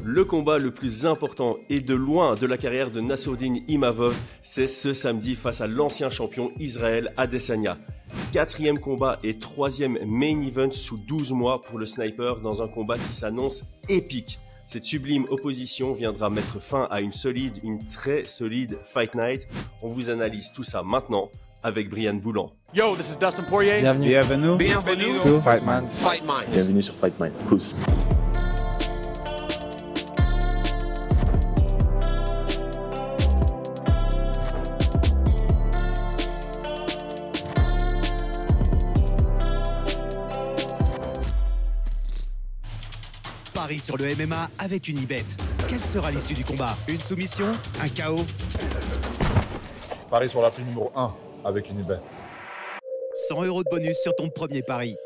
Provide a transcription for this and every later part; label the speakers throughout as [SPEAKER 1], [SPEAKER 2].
[SPEAKER 1] le combat le plus important et de loin de la carrière de Nassourdine Imavov, c'est ce samedi face à l'ancien champion Israël Adesanya. 4e combat et 3e main event sous 12 mois pour le sniper dans un combat qui s'annonce épique. Cette sublime opposition viendra mettre fin à une très solide Fight Night. On vous analyse tout ça maintenant avec Brian Boulan.
[SPEAKER 2] Yo, this is Dustin Poirier.
[SPEAKER 3] Bienvenue sur Fight Minds.
[SPEAKER 4] Bienvenue sur Fight Minds. Pousse.
[SPEAKER 5] Paris sur le MMA avec Unibet. Quelle sera l'issue du combat? Une soumission? Un KO?
[SPEAKER 3] Paris sur la prime numéro 1 avec Unibet.
[SPEAKER 5] 100 € de bonus sur ton premier pari.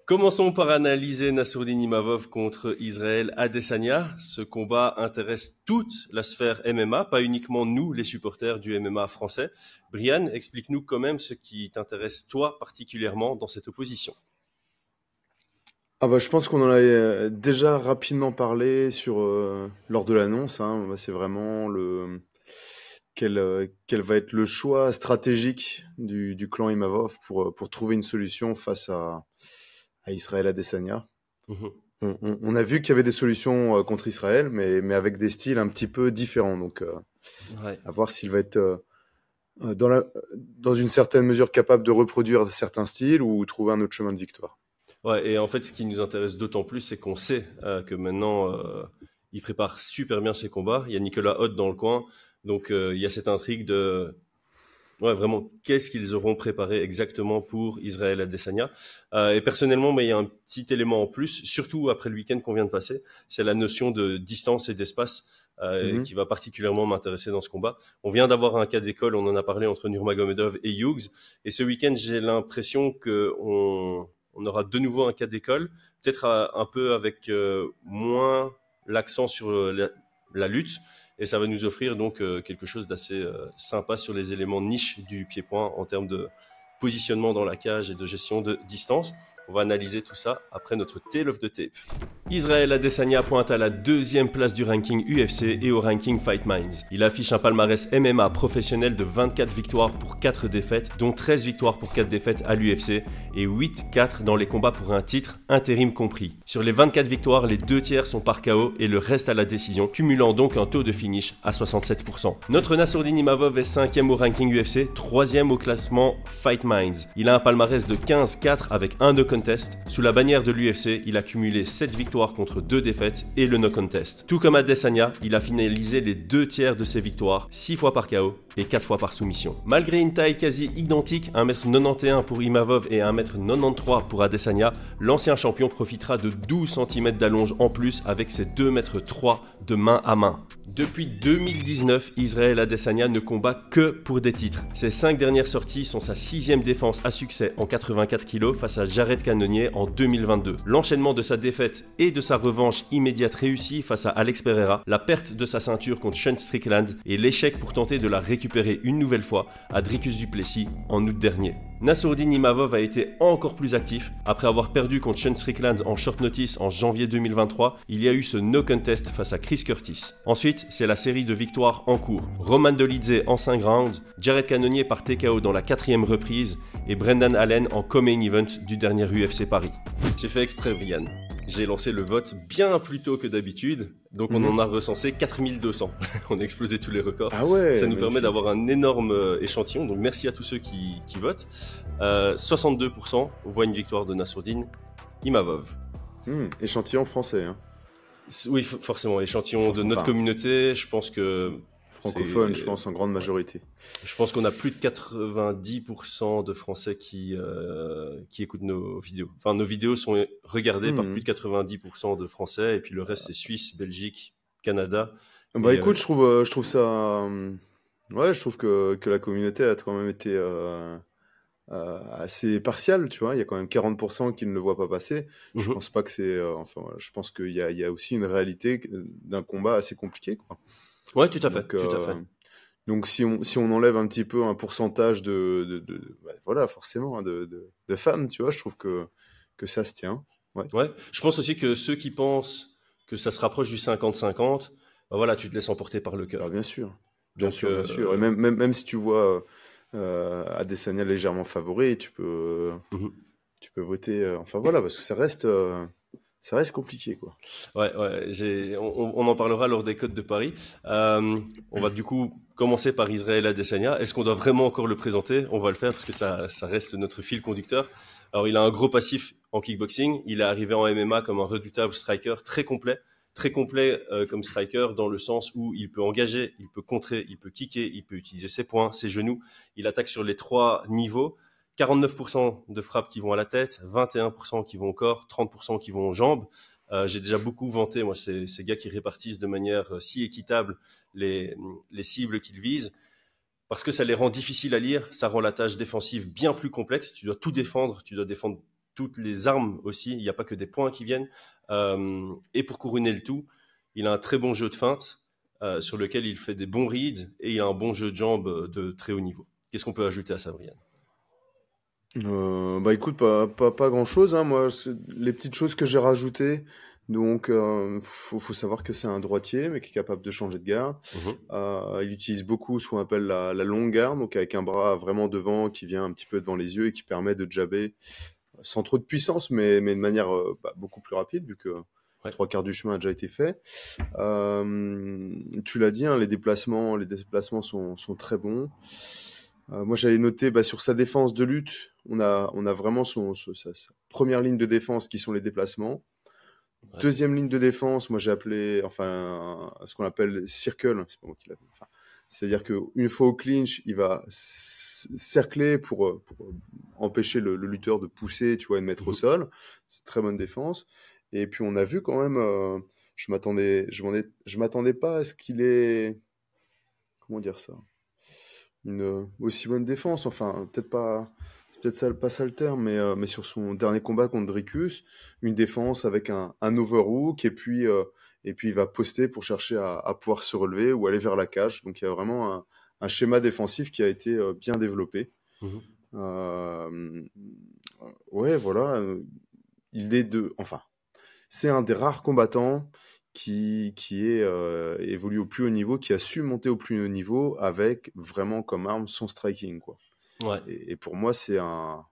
[SPEAKER 1] Commençons par analyser Nassourdine Imavov contre Israël Adesanya. Ce combat intéresse toute la sphère MMA, pas uniquement nous, les supporters du MMA français. Brian, explique-nous quand même ce qui t'intéresse toi particulièrement dans cette opposition.
[SPEAKER 6] Je pense qu'on en a déjà rapidement parlé lors de l'annonce. C'est vraiment quel va être le choix stratégique du clan Imavov pour trouver une solution face à Israël Adesanya. On a vu qu'il y avait des solutions contre Israël, mais avec des styles un petit peu différents. Donc, à voir s'il va être dans une certaine mesure capable de reproduire certains styles ou trouver un autre chemin de victoire.
[SPEAKER 1] Ouais, et en fait, ce qui nous intéresse d'autant plus, c'est qu'on sait que maintenant, il prépare super bien ses combats. Il y a Nicolas Hoth dans le coin, donc il y a cette intrigue de vraiment qu'est-ce qu'ils auront préparé exactement pour Israël Adesanya. Et personnellement, il y a un petit élément en plus, surtout après le week-end qu'on vient de passer, c'est la notion de distance et d'espace qui va particulièrement m'intéresser dans ce combat. On vient d'avoir un cas d'école, on en a parlé entre Nurmagomedov et Hughes, et ce week-end, j'ai l'impression qu'on aura de nouveau un cas d'école, peut-être un peu avec moins l'accent sur la lutte, et ça va nous offrir donc quelque chose d'assez sympa sur les éléments niche du pied-point en termes de positionnement dans la cage et de gestion de distance. On va analyser tout ça après notre Tale of the Tape. Israël Adesanya pointe à la 2e place du ranking UFC et au ranking Fight Minds. Il affiche un palmarès MMA professionnel de 24 victoires pour 4 défaites, dont 13 victoires pour 4 défaites à l'UFC et 8-4 dans les combats pour un titre, intérim compris. Sur les 24 victoires, les 2 tiers sont par KO et le reste à la décision, cumulant donc un taux de finish à 67%. Notre Nassourdine Imavov est 5e au ranking UFC, 3e au classement Fight Minds. Il a un palmarès de 15-4 avec un no contest. Sous la bannière de l'UFC, il a cumulé 7 victoires contre 2 défaites et le no contest. Tout comme Adesanya, il a finalisé les 2 tiers de ses victoires, 6 fois par KO et 4 fois par soumission. Malgré une taille quasi identique, 1m91 pour Imavov et 1m93 pour Adesanya, l'ancien champion profitera de 12 cm d'allonge en plus avec ses 2m3 de main à main. Depuis 2019, Israël Adesanya ne combat que pour des titres. Ses 5 dernières sorties sont sa 6e défense à succès en 84 kg face à Jared Cannonier en 2022. L'enchaînement de sa défaite et de sa revanche immédiate réussie face à Alex Pereira, la perte de sa ceinture contre Sean Strickland et l'échec pour tenter de la récupérer une nouvelle fois à Dricus du Plessis en août dernier. Nassourdine Imavov a été encore plus actif. Après avoir perdu contre Sean Strickland en short notice en janvier 2023, il y a eu ce no contest face à Chris Curtis. Ensuite, c'est la série de victoires en cours. Roman Dolidze en 5 rounds, Jared Cannonier par TKO dans la 4e reprise et Brendan Allen en co-main event du dernier UFC Paris. J'ai fait exprès, Brian. J'ai lancé le vote bien plus tôt que d'habitude, donc on en a recensé 4200. On a explosé tous les records.
[SPEAKER 6] Ah ouais,
[SPEAKER 1] ça nous permet d'avoir un énorme échantillon, donc merci à tous ceux qui votent. 62% voient une victoire de Nassourdine Imavov.
[SPEAKER 6] Échantillon français.
[SPEAKER 1] Oui, forcément, échantillon de notre communauté, je pense que...
[SPEAKER 6] Francophone, je pense, en grande majorité.
[SPEAKER 1] Je pense qu'on a plus de 90% de Français qui écoutent nos vidéos. Enfin, nos vidéos sont regardées par plus de 90% de Français, et puis le reste, c'est Suisse, Belgique, Canada.
[SPEAKER 6] Écoute, je trouve ça... je trouve que la communauté a quand même été assez partiale, tu vois. Il y a quand même 40% qui ne le voient pas passer. Je pense pas que c'est... je pense qu'il y a aussi une réalité d'un combat assez compliqué, quoi.
[SPEAKER 1] Ouais, tout à fait, tout à fait.
[SPEAKER 6] Donc si on enlève un petit peu un pourcentage forcément de fans, tu vois, je trouve que ça se tient.
[SPEAKER 1] Ouais, je pense aussi que ceux qui pensent que ça se rapproche du 50-50, bah voilà, tu te laisses emporter par le cœur.
[SPEAKER 6] Alors, bien sûr. Bien
[SPEAKER 1] Donc,
[SPEAKER 6] sûr, bien sûr. Et même si tu vois Adesanya légèrement favori,
[SPEAKER 1] mhm.
[SPEAKER 6] tu peux voter. Enfin voilà, parce que ça reste compliqué, quoi.
[SPEAKER 1] Ouais, on en parlera lors des codes de Paris. On va du coup commencer par Israël Adesanya. Est-ce qu'on doit vraiment encore le présenter? On va le faire parce que ça reste notre fil conducteur. Alors, il a un gros passif en kickboxing. Il est arrivé en MMA comme un redoutable striker très complet comme striker dans le sens où il peut engager, il peut contrer, il peut kicker, il peut utiliser ses poings, ses genoux. Il attaque sur les 3 niveaux. 49% de frappes qui vont à la tête, 21% qui vont au corps, 30% qui vont aux jambes. J'ai déjà beaucoup vanté, moi, ces gars qui répartissent de manière si équitable les cibles qu'ils visent, parce que ça les rend difficiles à lire, ça rend la tâche défensive bien plus complexe. Tu dois tout défendre, tu dois défendre toutes les armes aussi, il n'y a pas que des points qui viennent. Et pour couronner le tout, il a un très bon jeu de feinte sur lequel il fait des bons reads et il a un bon jeu de jambes de très haut niveau. Qu'est-ce qu'on peut ajouter à ça, Brian?
[SPEAKER 6] Bah écoute, pas grand-chose, hein. Moi, les petites choses que j'ai rajoutées, donc faut savoir que c'est un droitier, mais qui est capable de changer de garde. Il utilise beaucoup ce qu'on appelle la longue garde, donc avec un bras vraiment devant qui vient un petit peu devant les yeux et qui permet de jabber sans trop de puissance, mais de manière beaucoup plus rapide, vu que
[SPEAKER 1] Ouais.
[SPEAKER 6] 3/4 du chemin a déjà été fait. Tu l'as dit, hein, les déplacements sont très bons. Moi, j'avais noté sur sa défense de lutte, on a vraiment sa première ligne de défense qui sont les déplacements.
[SPEAKER 1] Ouais.
[SPEAKER 6] Deuxième ligne de défense, moi j'ai appelé, ce qu'on appelle circle, c'est pas moi qui l'appelle. Enfin, c'est-à-dire qu'une fois au clinch, il va cercler pour empêcher le lutteur de pousser, tu vois, et de mettre au sol. C'est une très bonne défense. Et puis on a vu quand même, je m'attendais pas à ce qu'il ait, comment dire ça, une aussi bonne défense. Enfin, peut-être pas, c'est peut-être ça, pas ça le terme, mais sur son dernier combat contre Dricus, une défense avec un overhook et puis il va poster pour chercher à pouvoir se relever ou aller vers la cage. Donc il y a vraiment un schéma défensif qui a été bien développé. Ouais, voilà. C'est un des rares combattants qui évolue au plus haut niveau, qui a su monter au plus haut niveau avec vraiment comme arme son striking, quoi.
[SPEAKER 1] Ouais.
[SPEAKER 6] Et pour moi, c'est un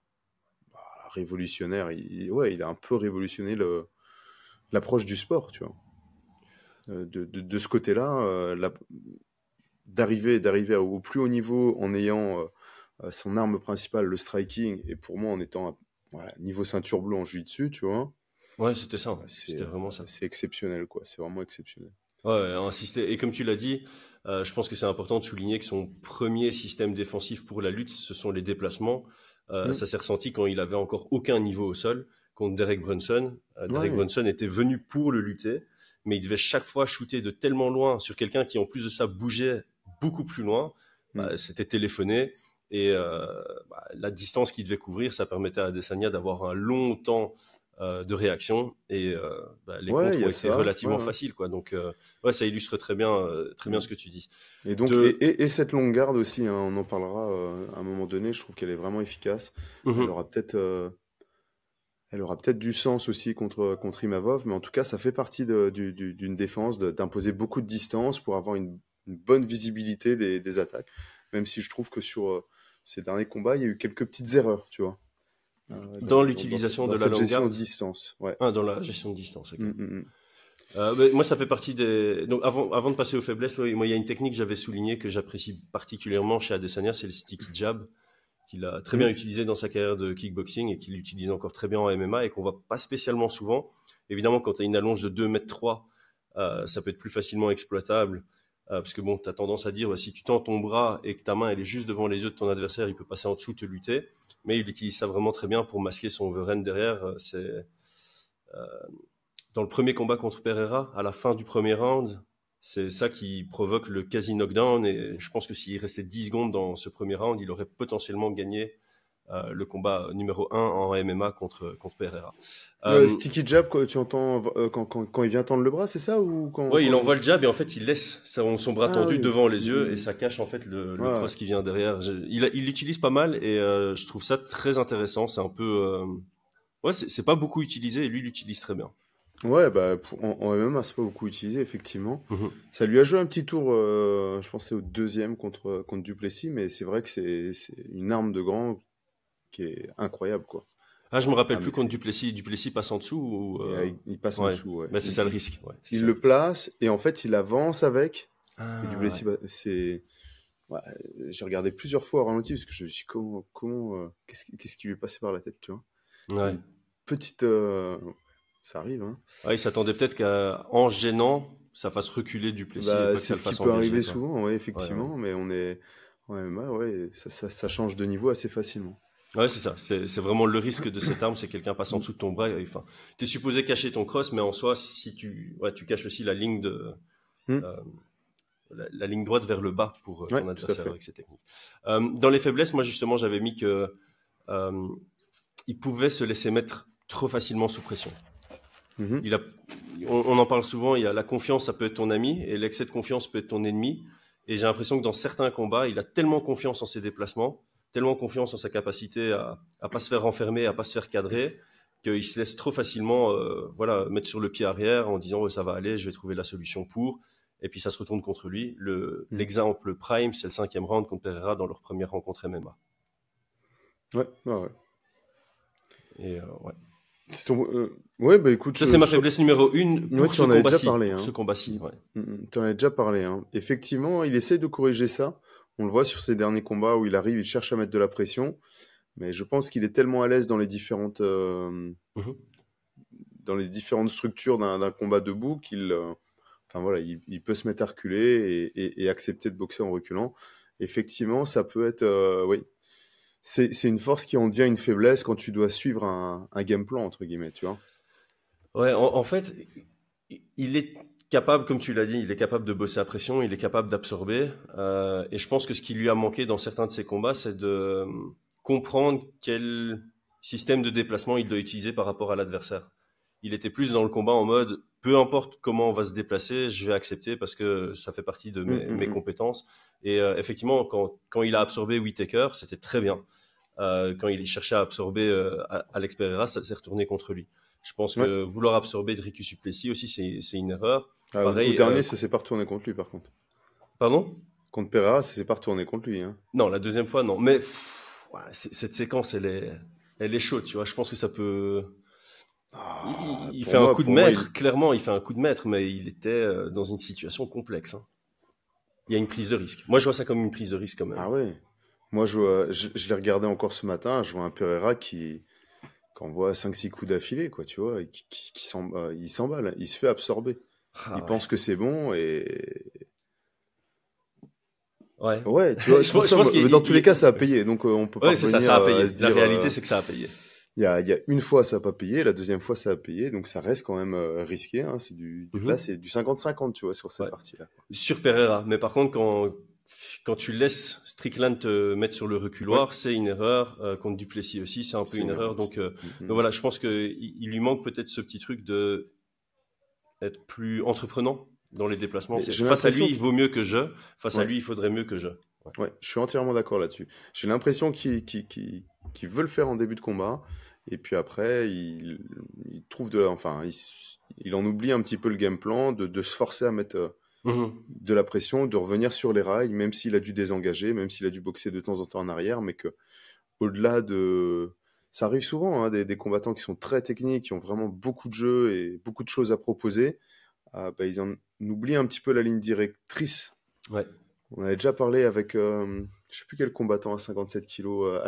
[SPEAKER 6] révolutionnaire. Il a un peu révolutionné l'approche du sport, tu vois. De ce côté-là, d'arriver au plus haut niveau en ayant son arme principale, le striking, et pour moi en étant niveau ceinture bleue en jiu-jitsu, tu vois.
[SPEAKER 1] Ouais, c'était ça. C'était vraiment ça.
[SPEAKER 6] C'est exceptionnel, quoi. C'est vraiment exceptionnel.
[SPEAKER 1] Ouais, et comme tu l'as dit, je pense que c'est important de souligner que son premier système défensif pour la lutte, ce sont les déplacements. Ça s'est ressenti quand il avait encore aucun niveau au sol contre Derek Brunson. Derek Brunson était venu pour le lutter, mais il devait chaque fois shooter de tellement loin sur quelqu'un qui en plus de ça bougeait beaucoup plus loin. C'était téléphoné et la distance qu'il devait couvrir, ça permettait à Adesanya d'avoir un long temps de réaction et les contres ont été relativement faciles, quoi. Donc ça illustre très bien ce que tu dis.
[SPEAKER 6] Et donc et cette longue garde aussi, hein, on en parlera à un moment donné. Je trouve qu'elle est vraiment efficace. Elle aura peut-être du sens aussi contre Imavov, mais en tout cas ça fait partie d'une défense d'imposer beaucoup de distance pour avoir une bonne visibilité des attaques, même si je trouve que sur ces derniers combats il y a eu quelques petites erreurs, tu vois.
[SPEAKER 1] Dans l'utilisation de la longue garde,
[SPEAKER 6] de distance, ouais.
[SPEAKER 1] Dans la gestion de distance. Okay. Moi, ça fait partie des. Donc, avant de passer aux faiblesses, moi, il y a une technique que j'avais soulignée que j'apprécie particulièrement chez Adesanya, c'est le sticky jab, qu'il a très bien utilisé dans sa carrière de kickboxing et qu'il utilise encore très bien en MMA et qu'on voit pas spécialement souvent. Évidemment, quand tu as une allonge de 2,3 m, ça peut être plus facilement exploitable. Parce que bon, tu as tendance à dire, si tu tends ton bras et que ta main elle est juste devant les yeux de ton adversaire, il peut passer en dessous, te lutter. Mais il utilise ça vraiment très bien pour masquer son overhand derrière. Dans le premier combat contre Pereira, à la fin du premier round, c'est ça qui provoque le quasi knockdown. Et je pense que s'il restait 10 secondes dans ce premier round, il aurait potentiellement gagné le combat numéro 1 en MMA contre Pereira.
[SPEAKER 6] Sticky jab, quoi, tu entends quand il vient tendre le bras, c'est ça ou
[SPEAKER 1] il envoie le jab et en fait il laisse son bras tendu devant les yeux et ça cache en fait le cross qui vient derrière. Il l'utilise pas mal et je trouve ça très intéressant. C'est un peu, c'est pas beaucoup utilisé et lui il l'utilise très bien.
[SPEAKER 6] Ouais, bah, en MMA, c'est pas beaucoup utilisé, effectivement.
[SPEAKER 1] Mhm.
[SPEAKER 6] Ça lui a joué un petit tour, je pensais au deuxième contre Duplessis, mais c'est vrai que c'est une arme de grand qui est incroyable, quoi.
[SPEAKER 1] Ah, je me rappelle
[SPEAKER 6] À
[SPEAKER 1] plus contre
[SPEAKER 6] maîtriser.
[SPEAKER 1] Duplessis. Duplessis passe en dessous ou
[SPEAKER 6] Il passe en
[SPEAKER 1] ouais.
[SPEAKER 6] dessous, ouais.
[SPEAKER 1] Bah, c'est ça le risque. Ouais, c'est
[SPEAKER 6] Il
[SPEAKER 1] ça le
[SPEAKER 6] le
[SPEAKER 1] risque.
[SPEAKER 6] place, et en fait, il avance avec. Et
[SPEAKER 1] Ah,
[SPEAKER 6] Duplessis, bah, ouais, j'ai regardé plusieurs fois au ralenti, parce que je me suis dit, qu'est-ce qui lui est passé par la tête, tu vois.
[SPEAKER 1] ouais. Ouais.
[SPEAKER 6] Une petite... ça arrive, hein.
[SPEAKER 1] Ouais, il s'attendait peut-être qu'en gênant, ça fasse reculer Duplessis et
[SPEAKER 6] Bah,
[SPEAKER 1] pas que
[SPEAKER 6] c'est
[SPEAKER 1] ça le
[SPEAKER 6] ce qui
[SPEAKER 1] fasse
[SPEAKER 6] peut
[SPEAKER 1] engager,
[SPEAKER 6] arriver
[SPEAKER 1] quoi.
[SPEAKER 6] souvent, ouais,
[SPEAKER 1] Ouais, ouais.
[SPEAKER 6] effectivement, mais ouais, ça change de niveau assez facilement.
[SPEAKER 1] Ouais, c'est ça. C'est vraiment le risque de cette arme, c'est que quelqu'un passe en dessous de ton bras. Enfin, t'es supposé cacher ton cross, mais en soi, si tu caches aussi la ligne
[SPEAKER 6] Hmm.
[SPEAKER 1] euh, la ligne droite vers le bas pour
[SPEAKER 6] Ouais,
[SPEAKER 1] ton
[SPEAKER 6] tout à
[SPEAKER 1] adversaire
[SPEAKER 6] fait.
[SPEAKER 1] avec ses techniques. Dans les faiblesses, moi justement, j'avais mis que euh, il pouvait se laisser mettre trop facilement sous pression.
[SPEAKER 6] Mhm.
[SPEAKER 1] Il a, on en parle souvent. Il y a la confiance, ça peut être ton ami, et l'excès de confiance peut être ton ennemi. Et j'ai l'impression que dans certains combats, il a tellement confiance en ses déplacements, tellement confiance en sa capacité à pas se faire renfermer, à pas se faire cadrer, qu'il se laisse trop facilement, voilà, mettre sur le pied arrière en disant ouais, ça va aller, je vais trouver la solution pour. Et puis ça se retourne contre lui. L'exemple prime, c'est le 5e round contre Pereira dans leur première rencontre MMA.
[SPEAKER 6] Ouais, ouais.
[SPEAKER 1] Et ouais.
[SPEAKER 6] Ouais, bah écoute,
[SPEAKER 1] Ça, c'est ma faiblesse numéro 1
[SPEAKER 6] Ouais,
[SPEAKER 1] pour
[SPEAKER 6] tu
[SPEAKER 1] ce
[SPEAKER 6] en avais déjà
[SPEAKER 1] combat-ci.
[SPEAKER 6] parlé,
[SPEAKER 1] Pour
[SPEAKER 6] hein.
[SPEAKER 1] ce combat-ci, ouais.
[SPEAKER 6] Tu en avais déjà parlé, hein. Effectivement, il essaie de corriger ça. On le voit sur ses derniers combats où il arrive, il cherche à mettre de la pression. Mais je pense qu'il est tellement à l'aise dans les différentes
[SPEAKER 1] Mhm.
[SPEAKER 6] structures d'un combat debout enfin voilà, il peut se mettre à reculer et accepter de boxer en reculant. Effectivement, ça peut être, oui, c'est une force qui en devient une faiblesse quand tu dois suivre un game plan, entre guillemets, tu vois.
[SPEAKER 1] Ouais, en fait, il est capable, comme tu l'as dit, il est capable de bosser à pression, il est capable d'absorber. Et je pense que ce qui lui a manqué dans certains de ses combats, c'est de comprendre quel système de déplacement il doit utiliser par rapport à l'adversaire. Il était plus dans le combat en mode, peu importe comment on va se déplacer, je vais accepter parce que ça fait partie de mes compétences. Et effectivement, quand il a absorbé Whittaker, c'était très bien. Quand il cherchait à absorber Alex Pereira, ça s'est retourné contre lui. Je pense
[SPEAKER 6] Ouais.
[SPEAKER 1] que vouloir absorber Dricus du Plessis aussi, c'est une erreur.
[SPEAKER 6] Au
[SPEAKER 1] Pareil,
[SPEAKER 6] dernier, ça s'est pas retourné contre lui, par contre.
[SPEAKER 1] pardon?
[SPEAKER 6] Contre Pereira, ça s'est pas retourné contre lui, hein.
[SPEAKER 1] Non, la deuxième fois, non. Mais ouais, cette séquence, elle est chaude, tu vois. Je pense que ça peut. Il fait un coup de maître, clairement, il fait un coup de maître, mais il était dans une situation complexe, hein. Il y a une prise de risque. Moi, je vois ça comme une prise de risque quand même.
[SPEAKER 6] Ah ouais. Moi, je l'ai regardé encore ce matin, je vois un Pereira qui envoie 5-6 coups d'affilée, quoi, tu vois, et il s'emballe, il se fait absorber.
[SPEAKER 1] Ah,
[SPEAKER 6] Il
[SPEAKER 1] ouais.
[SPEAKER 6] pense que c'est bon et...
[SPEAKER 1] Ouais.
[SPEAKER 6] Ouais, tu vois,
[SPEAKER 1] Je pense
[SPEAKER 6] dans tous les cas, ça a payé, donc on peut pas
[SPEAKER 1] Ouais, c'est ça, ça a
[SPEAKER 6] revenir
[SPEAKER 1] payé.
[SPEAKER 6] à se dire...
[SPEAKER 1] La réalité, c'est que ça a payé.
[SPEAKER 6] Il y a une fois, ça a pas payé, la deuxième fois, ça a payé, donc ça reste quand même risqué, hein, là, c'est du 50-50, tu vois, sur cette
[SPEAKER 1] Ouais.
[SPEAKER 6] partie-là.
[SPEAKER 1] Sur Pereira. Mais par contre, quand tu laisses Strickland te mettre sur le reculoir, c'est une erreur. Contre Duplessis aussi, c'est un peu une erreur. Donc voilà, je pense qu'il lui manque peut-être ce petit truc de être plus entreprenant dans les déplacements. Face à lui, il vaut mieux que je. Face à lui, il faudrait mieux que je.
[SPEAKER 6] Ouais, je suis entièrement d'accord là-dessus. J'ai l'impression qu'il veut le faire en début de combat, et puis après, il trouve il en oublie un petit peu le game plan, de se forcer à mettre de la pression, de revenir sur les rails, même s'il a dû désengager, même s'il a dû boxer de temps en temps en arrière, mais que au-delà de... Ça arrive souvent, hein, des combattants qui sont très techniques, qui ont vraiment beaucoup de jeux et beaucoup de choses à proposer, ils en oublient un petit peu la ligne directrice.
[SPEAKER 1] Ouais.
[SPEAKER 6] On avait déjà parlé avec, je sais plus quel combattant à 57 kilos,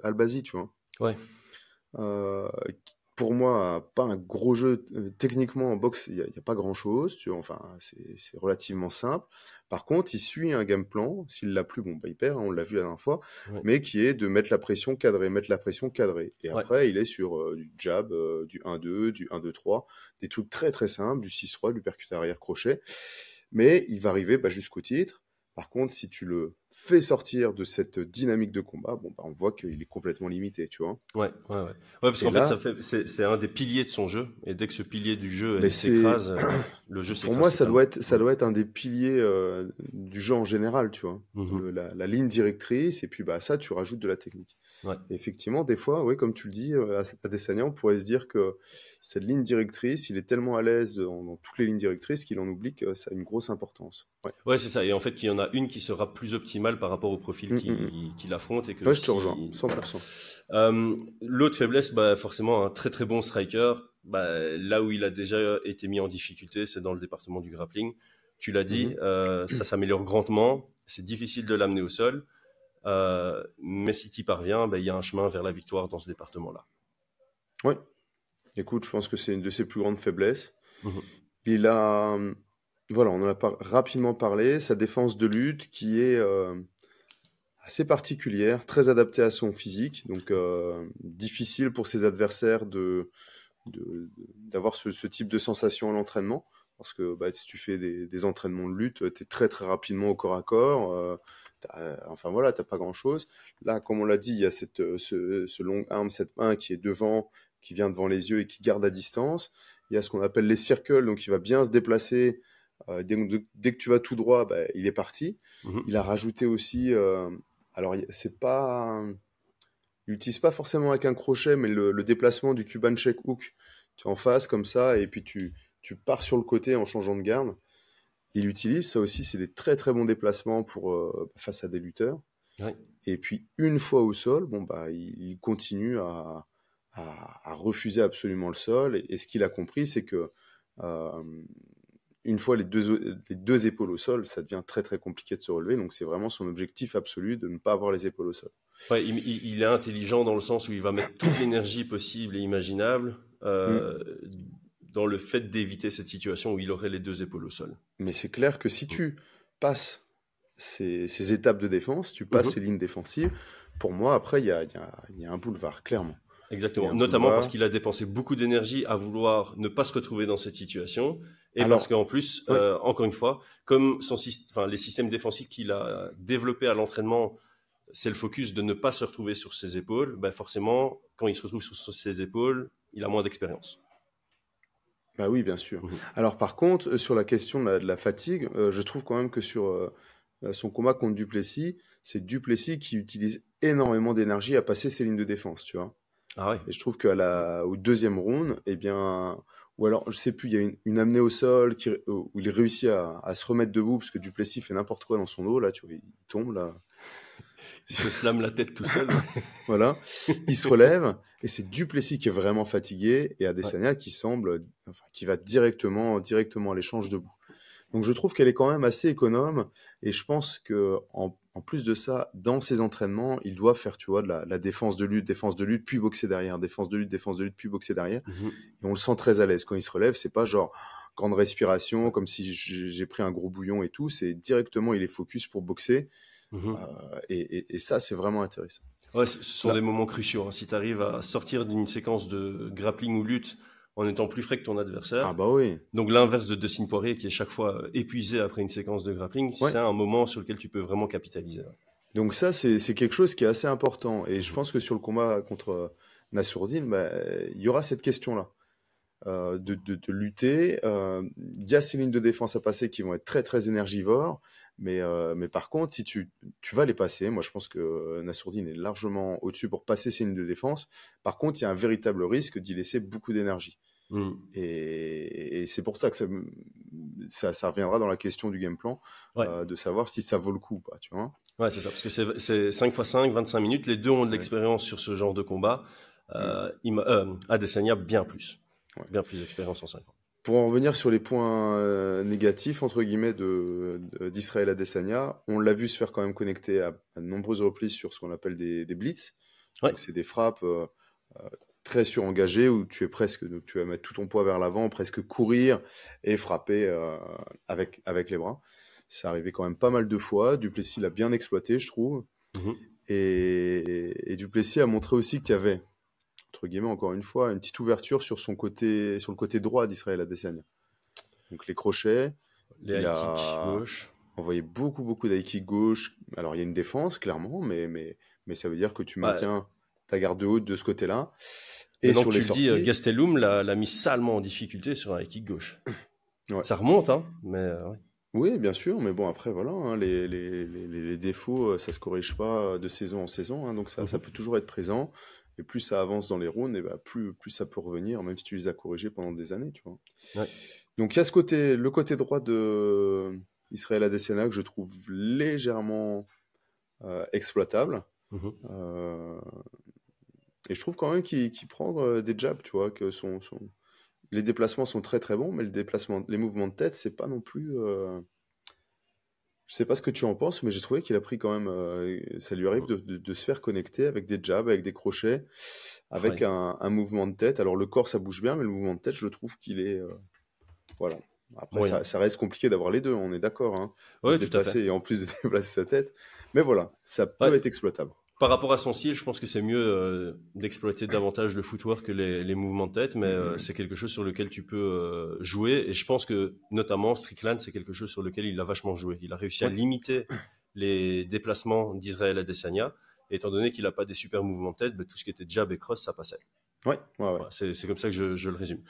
[SPEAKER 6] Albazi, tu vois.
[SPEAKER 1] Ouais.
[SPEAKER 6] Pour moi, pas un gros jeu techniquement en boxe, il y a pas grand-chose, tu vois. Enfin, c'est relativement simple. Par contre, il suit un game plan. S'il l'a plus, bon, il perd, hein, on l'a vu la dernière fois, mais qui est de mettre la pression cadrée. Et après, il est sur du jab, du 1-2, du 1-2-3, des trucs très très simples, du 6-3, du percute arrière crochet. Mais il va arriver jusqu'au titre. Par contre, si tu le fais sortir de cette dynamique de combat, on voit qu'il est complètement limité, tu vois.
[SPEAKER 1] Ouais, parce qu'en fait, c'est un des piliers de son jeu. Et dès que ce pilier du jeu s'écrase, le jeu s'écrase.
[SPEAKER 6] Pour moi, ça doit être un des piliers du jeu en général, tu vois. La ligne directrice, et puis ça, tu rajoutes de la technique.
[SPEAKER 1] Ouais.
[SPEAKER 6] Et effectivement, des fois, oui, comme tu le dis, à Adesanya, on pourrait se dire que cette ligne directrice, il est tellement à l'aise dans toutes les lignes directrices qu'il en oublie que ça a une grosse importance. Ouais,
[SPEAKER 1] Ouais, c'est ça. Et en fait, qu'il y en a une qui sera plus optimale par rapport au profil qu'il affronte. Et que
[SPEAKER 6] ouais, je te rejoins, 100%.
[SPEAKER 1] L'autre faiblesse, bah, forcément, un très très bon striker. Bah, là où il a déjà été mis en difficulté, c'est dans le département du grappling. Tu l'as dit, ça s'améliore grandement. C'est difficile de l'amener au sol. Mais si tu y parviens, bah, il y a un chemin vers la victoire dans ce département-là.
[SPEAKER 6] Oui, écoute, je pense que c'est une de ses plus grandes faiblesses.
[SPEAKER 1] Mhm.
[SPEAKER 6] Il a, voilà, on en a rapidement parlé, sa défense de lutte qui est assez particulière, très adaptée à son physique, donc difficile pour ses adversaires d'avoir ce type de sensation à l'entraînement, parce que bah, si tu fais des entraînements de lutte, tu es très très rapidement au corps à corps, enfin voilà, t'as pas grand chose. Là, comme on l'a dit, il y a ce long arm, cette main qui est devant, qui vient devant les yeux et qui garde à distance. Il y a ce qu'on appelle les circles, donc il va bien se déplacer. Dès que tu vas tout droit, bah, il est parti. Il a rajouté aussi, alors c'est pas, il n'utilise pas forcément avec un crochet, mais le déplacement du Cuban check hook, tu es en face comme ça, et puis tu pars sur le côté en changeant de garde. Il utilise, ça aussi, c'est des très très bons déplacements face à des lutteurs.
[SPEAKER 1] Ouais.
[SPEAKER 6] Et puis, une fois au sol, bon, bah, il continue à refuser absolument le sol. Et ce qu'il a compris, c'est que une fois les deux épaules au sol, ça devient très très compliqué de se relever. Donc, c'est vraiment son objectif absolu de ne pas avoir les épaules au sol.
[SPEAKER 1] Ouais, il est intelligent dans le sens où il va mettre toute l'énergie possible et imaginable dans le fait d'éviter cette situation où il aurait les deux épaules au sol.
[SPEAKER 6] Mais c'est clair que si tu passes ces étapes de défense, tu passes ces lignes défensives, pour moi, après, il y a un boulevard, clairement.
[SPEAKER 1] Exactement, notamment parce qu'il a dépensé beaucoup d'énergie à vouloir ne pas se retrouver dans cette situation, et parce qu'en plus, encore une fois, comme les systèmes défensifs qu'il a développés à l'entraînement, c'est le focus de ne pas se retrouver sur ses épaules, bah forcément, quand il se retrouve sur ses épaules, il a moins d'expérience.
[SPEAKER 6] Bah oui, bien sûr. Alors par contre, sur la question de la fatigue, je trouve quand même que sur son combat contre Du Plessis, c'est Du Plessis qui utilise énormément d'énergie à passer ses lignes de défense, tu vois.
[SPEAKER 1] Ah ouais.
[SPEAKER 6] Et je trouve qu'au deuxième round, eh bien, ou alors, je sais plus, il y a une amenée au sol où il réussit à se remettre debout parce que Du Plessis fait n'importe quoi dans son dos, là, tu vois, il tombe, là.
[SPEAKER 1] Il se slame la tête tout seul.
[SPEAKER 6] Voilà, il se relève et c'est Du Plessis qui est vraiment fatigué et Adesanya qui va directement à l'échange debout. Donc je trouve qu'elle est quand même assez économe et je pense que en plus de ça, dans ses entraînements, il doit faire, tu vois, de la défense de lutte, puis boxer derrière, défense de lutte, puis boxer derrière. Et on le sent très à l'aise quand il se relève. C'est pas genre grande respiration, comme si j'ai pris un gros bouillon et tout. C'est directement, il est focus pour boxer. Et ça, c'est vraiment intéressant.
[SPEAKER 1] Ouais, ce sont des moments cruciaux. Hein. Si tu arrives à sortir d'une séquence de grappling ou lutte en étant plus frais que ton adversaire,
[SPEAKER 6] ah bah oui.
[SPEAKER 1] Donc l'inverse de Dustin Poirier qui est chaque fois épuisé après une séquence de grappling, c'est un moment sur lequel tu peux vraiment capitaliser.
[SPEAKER 6] Donc ça, c'est quelque chose qui est assez important. Et je pense que sur le combat contre Nassourdine, bah, il y aura cette question-là. De lutter. Il y a ces lignes de défense à passer qui vont être très très énergivores, mais par contre, si tu vas les passer, moi je pense que Nassourdine est largement au-dessus pour passer ces lignes de défense. Par contre, il y a un véritable risque d'y laisser beaucoup d'énergie. Et c'est pour ça que ça reviendra dans la question du game plan, de savoir si ça vaut le coup ou pas, tu vois.
[SPEAKER 1] Ouais, c'est ça, parce que c'est 5x5, 25 minutes, les deux ont de l'expérience sur ce genre de combat. Adesanya, bien plus. Bien plus d'expérience en 5 ans.
[SPEAKER 6] Pour en revenir sur les points négatifs, entre guillemets, d'Israël Adesanya, on l'a vu se faire quand même connecter à de nombreuses reprises sur ce qu'on appelle des blitz. Donc, c'est des frappes très surengagées où tu vas mettre tout ton poids vers l'avant, presque courir et frapper avec les bras. C'est arrivé quand même pas mal de fois. Du Plessis l'a bien exploité, je trouve. Et Du Plessis a montré aussi qu'il y avait, entre guillemets, encore une fois, une petite ouverture sur le côté droit d'Israël Adesanya. Donc les crochets,
[SPEAKER 1] les high kicks gauche.
[SPEAKER 6] Envoyé beaucoup d'high kicks gauche. Alors il y a une défense, clairement, mais ça veut dire que tu maintiens ta garde haute de ce côté-là.
[SPEAKER 1] Et sur les sorties, Gastelum l'a mis salement en difficulté sur un high kick gauche. Ça remonte, hein, mais...
[SPEAKER 6] Oui, bien sûr, mais bon, après, voilà, hein, les défauts, ça se corrige pas de saison en saison, hein, donc ça peut toujours être présent. Et plus ça avance dans les rounds, et bah, plus ça peut revenir, même si tu les as corrigés pendant des années, tu vois.
[SPEAKER 1] Ouais.
[SPEAKER 6] Donc il y a le côté droit de Israël Adesanya que je trouve légèrement exploitable.
[SPEAKER 1] Mhm.
[SPEAKER 6] Et je trouve quand même qu'il prend des jabs, tu vois, que les déplacements sont très très bons, mais les mouvements de tête, c'est pas non plus. Je sais pas ce que tu en penses, mais j'ai trouvé qu'il a pris quand même. Ça lui arrive de se faire connecter avec des jabs, avec des crochets, avec
[SPEAKER 1] Ouais.
[SPEAKER 6] un mouvement de tête. Alors le corps, ça bouge bien, mais le mouvement de tête, je trouve qu'il est. Voilà. Après,
[SPEAKER 1] Moyen.
[SPEAKER 6] ça reste compliqué d'avoir les deux, on est d'accord, hein, de
[SPEAKER 1] Ouais,
[SPEAKER 6] se
[SPEAKER 1] tout à fait.
[SPEAKER 6] déplacer et en plus de déplacer sa tête. Mais voilà, ça peut
[SPEAKER 1] Ouais.
[SPEAKER 6] être exploitable.
[SPEAKER 1] Par rapport à son style, je pense que c'est mieux d'exploiter davantage le footwork que les mouvements de tête, mais c'est quelque chose sur lequel tu peux jouer. Et je pense que, notamment, Strickland, c'est quelque chose sur lequel il a vachement joué. Il a réussi à limiter les déplacements d'Israël Adesanya. Et étant donné qu'il n'a pas des super mouvements de tête, tout ce qui était jab et cross, ça passait.
[SPEAKER 6] Ouais.
[SPEAKER 1] Voilà, c'est comme ça que je le résume.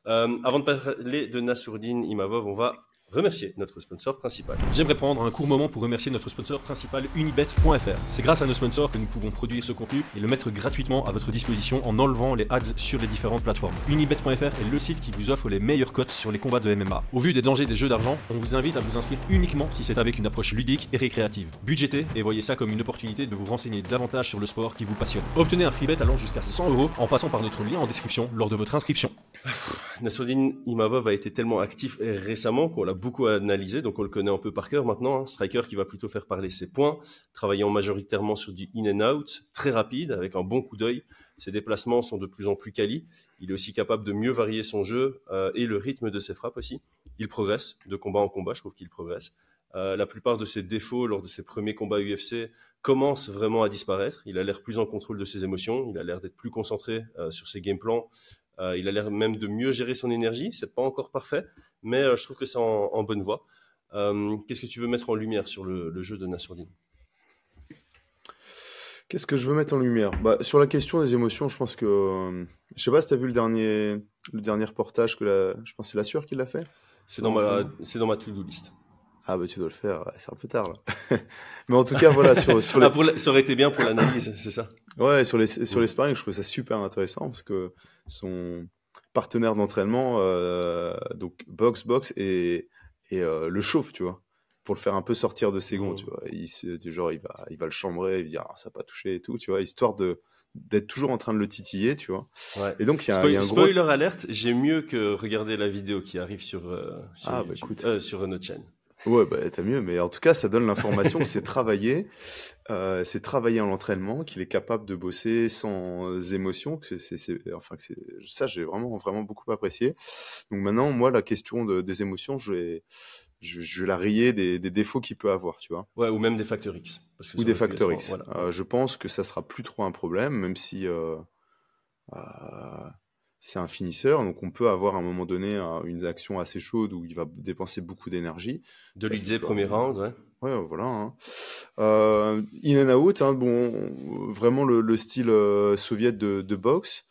[SPEAKER 1] Avant de parler de Nassourdine Imavov, on va remercier notre sponsor principal.
[SPEAKER 2] J'aimerais prendre un court moment pour remercier notre sponsor principal Unibet.fr. C'est grâce à nos sponsors que nous pouvons produire ce contenu et le mettre gratuitement à votre disposition en enlevant les ads sur les différentes plateformes. Unibet.fr est le site qui vous offre les meilleures cotes sur les combats de MMA. Au vu des dangers des jeux d'argent, on vous invite à vous inscrire uniquement si c'est avec une approche ludique et récréative. Budgétez et voyez ça comme une opportunité de vous renseigner davantage sur le sport qui vous passionne. Obtenez un free bet allant jusqu'à 100 € en passant par notre lien en description lors de votre inscription.
[SPEAKER 1] Nassourdine Imavov a été tellement actif récemment qu'on l'a beaucoup analysé, donc on le connaît un peu par cœur maintenant. Hein. Striker qui va plutôt faire parler ses points, travaillant majoritairement sur du in and out, très rapide, avec un bon coup d'œil. Ses déplacements sont de plus en plus quali. Il est aussi capable de mieux varier son jeu et le rythme de ses frappes aussi. Il progresse de combat en combat, je trouve qu'il progresse. La plupart de ses défauts lors de ses premiers combats UFC commencent vraiment à disparaître. Il a l'air plus en contrôle de ses émotions, il a l'air d'être plus concentré sur ses game plans. Il a l'air même de mieux gérer son énergie. C'est pas encore parfait, mais je trouve que c'est en bonne voie. Qu'est-ce que tu veux mettre en lumière sur le jeu de Nassourdine?
[SPEAKER 6] Qu'est-ce que je veux mettre en lumière? Sur la question des émotions, je pense que... je sais pas si tu as vu le dernier reportage je pense que c'est La Sueur qui l'a fait.
[SPEAKER 1] C'est dans ma to-do list.
[SPEAKER 6] Ah tu dois le faire, c'est un peu tard là. Mais en tout cas, voilà, sur les...
[SPEAKER 1] ça aurait été bien pour l'analyse, c'est ça?
[SPEAKER 6] Ouais, sur les sparring, je trouve ça super intéressant parce que son partenaire d'entraînement, donc boxe et le chauffe, tu vois, pour le faire un peu sortir de ses gonds, tu vois. Il va le chambrer, il va dire ça n'a pas touché et tout, tu vois, histoire d'être toujours en train de le titiller, tu vois.
[SPEAKER 1] Ouais.
[SPEAKER 6] Et donc il y a un
[SPEAKER 1] spoiler alerte, j'ai mieux que regarder la vidéo qui arrive sur notre chaîne.
[SPEAKER 6] Ouais, t'as mieux, mais en tout cas, ça donne l'information que c'est travaillé en l'entraînement, qu'il est capable de bosser sans émotion, ça, j'ai vraiment, vraiment beaucoup apprécié. Donc maintenant, moi, la question des émotions, je vais la rayer des défauts qu'il peut avoir, tu vois.
[SPEAKER 1] Ouais, ou même des facteurs X.
[SPEAKER 6] Ou des facteurs X. Voilà. Je pense que ça sera plus trop un problème, même si c'est un finisseur, donc on peut avoir à un moment donné une action assez chaude où il va dépenser beaucoup d'énergie.
[SPEAKER 1] De l'idée, premier round, ouais.
[SPEAKER 6] Ouais, voilà. Hein. In and out, hein, vraiment le style soviète de boxe.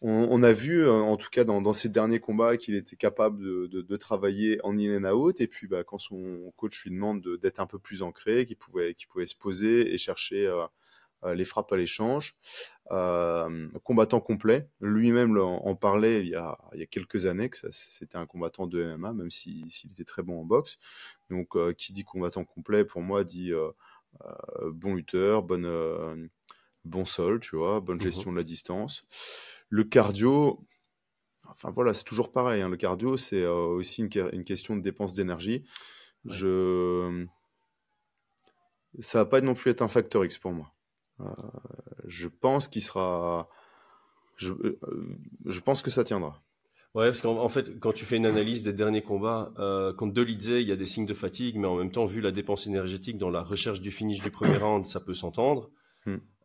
[SPEAKER 6] On a vu, en tout cas dans ses derniers combats, qu'il était capable de travailler en in and out. Et puis, quand son coach lui demande d'être un peu plus ancré, qu'il pouvait se poser et chercher les frappes à l'échange. Combattant complet. Lui-même en parlait il y a quelques années, que c'était un combattant de MMA, même s'il était très bon en boxe. Donc, qui dit combattant complet, pour moi, dit bon lutteur, bon sol, tu vois, bonne gestion de la distance. Le cardio, enfin voilà, c'est toujours pareil. Hein, le cardio, c'est aussi une question de dépense d'énergie. Ouais. Ça va pas non plus être un facteur X pour moi. Je pense qu'il sera... Je pense que ça tiendra.
[SPEAKER 1] Ouais, parce qu'en fait, quand tu fais une analyse des derniers combats, contre Dolidze, il y a des signes de fatigue, mais en même temps, vu la dépense énergétique dans la recherche du finish du premier round, ça peut s'entendre.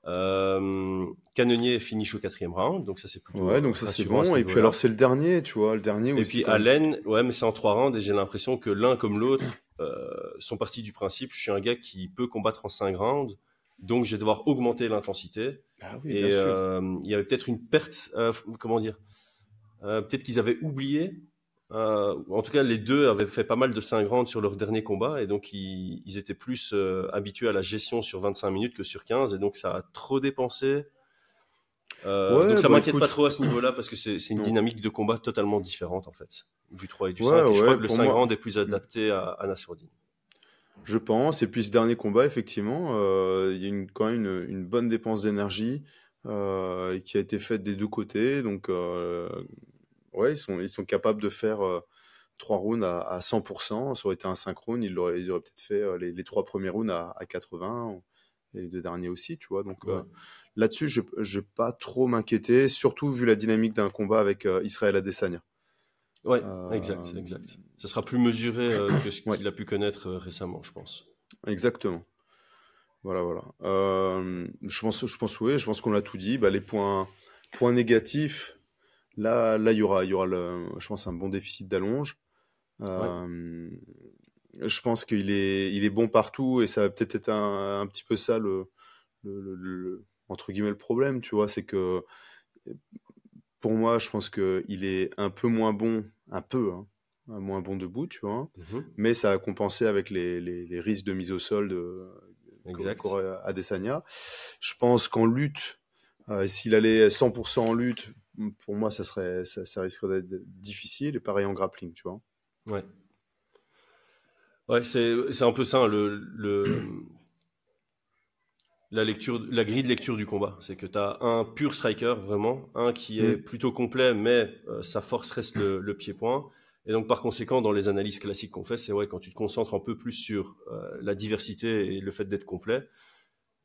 [SPEAKER 1] Cannonier finish au 4e round, donc ça c'est plutôt...
[SPEAKER 6] Ouais, donc ça c'est bon. Et puis alors c'est le dernier, tu vois,
[SPEAKER 1] Et puis Allen, ouais, mais c'est en 3 rounds, et j'ai l'impression que l'un comme l'autre sont partis du principe, je suis un gars qui peut combattre en 5 rounds, donc je vais devoir augmenter l'intensité.
[SPEAKER 6] Ah oui,
[SPEAKER 1] et il y avait peut-être une perte, comment dire, peut-être qu'ils avaient oublié En tout cas, les deux avaient fait pas mal de 5 rounds sur leur dernier combat, et donc ils étaient plus habitués à la gestion sur 25 minutes que sur 15, et donc ça a trop dépensé. Donc ça m'inquiète pas trop à ce niveau-là, parce que c'est une dynamique de combat totalement différente, en fait, du 3 et du 5, et je crois que le 5 rounds est plus adapté à Nassourdine.
[SPEAKER 6] Je pense, et puis ce dernier combat, effectivement, il y a quand même une bonne dépense d'énergie qui a été faite des deux côtés, donc ouais, ils sont capables de faire 3 rounds à 100%. Ça aurait été un 5 rounds, ils auraient peut-être fait les 3 premiers rounds à 80, et les 2 derniers aussi, tu vois. Donc là-dessus, je vais pas trop m'inquiéter, surtout vu la dynamique d'un combat avec Israël Adesanya.
[SPEAKER 1] Ouais, exact. Ça sera plus mesuré que ce qu'il a pu connaître récemment, je pense.
[SPEAKER 6] Exactement. Voilà. Je pense qu'on a tout dit. Bah, les points négatifs, là, il y aura je pense, un bon déficit d'allonge. Je pense qu'il est bon partout, et ça va peut-être être un petit peu ça le entre guillemets le problème, tu vois, c'est que pour moi, je pense qu'il est un peu moins bon, moins bon debout, tu vois, mais ça a compensé avec les risques de mise au sol qu'aurait Adesanya. Je pense qu'en lutte, s'il allait 100% en lutte, pour moi, ça risquerait d'être difficile, et pareil en grappling, tu vois.
[SPEAKER 1] Ouais, c'est un peu ça, la grille de lecture du combat. C'est que tu as un pur striker, vraiment, un qui est plutôt complet, mais sa force reste le pied-point. Et donc, par conséquent, dans les analyses classiques qu'on fait, c'est quand tu te concentres un peu plus sur la diversité et le fait d'être complet,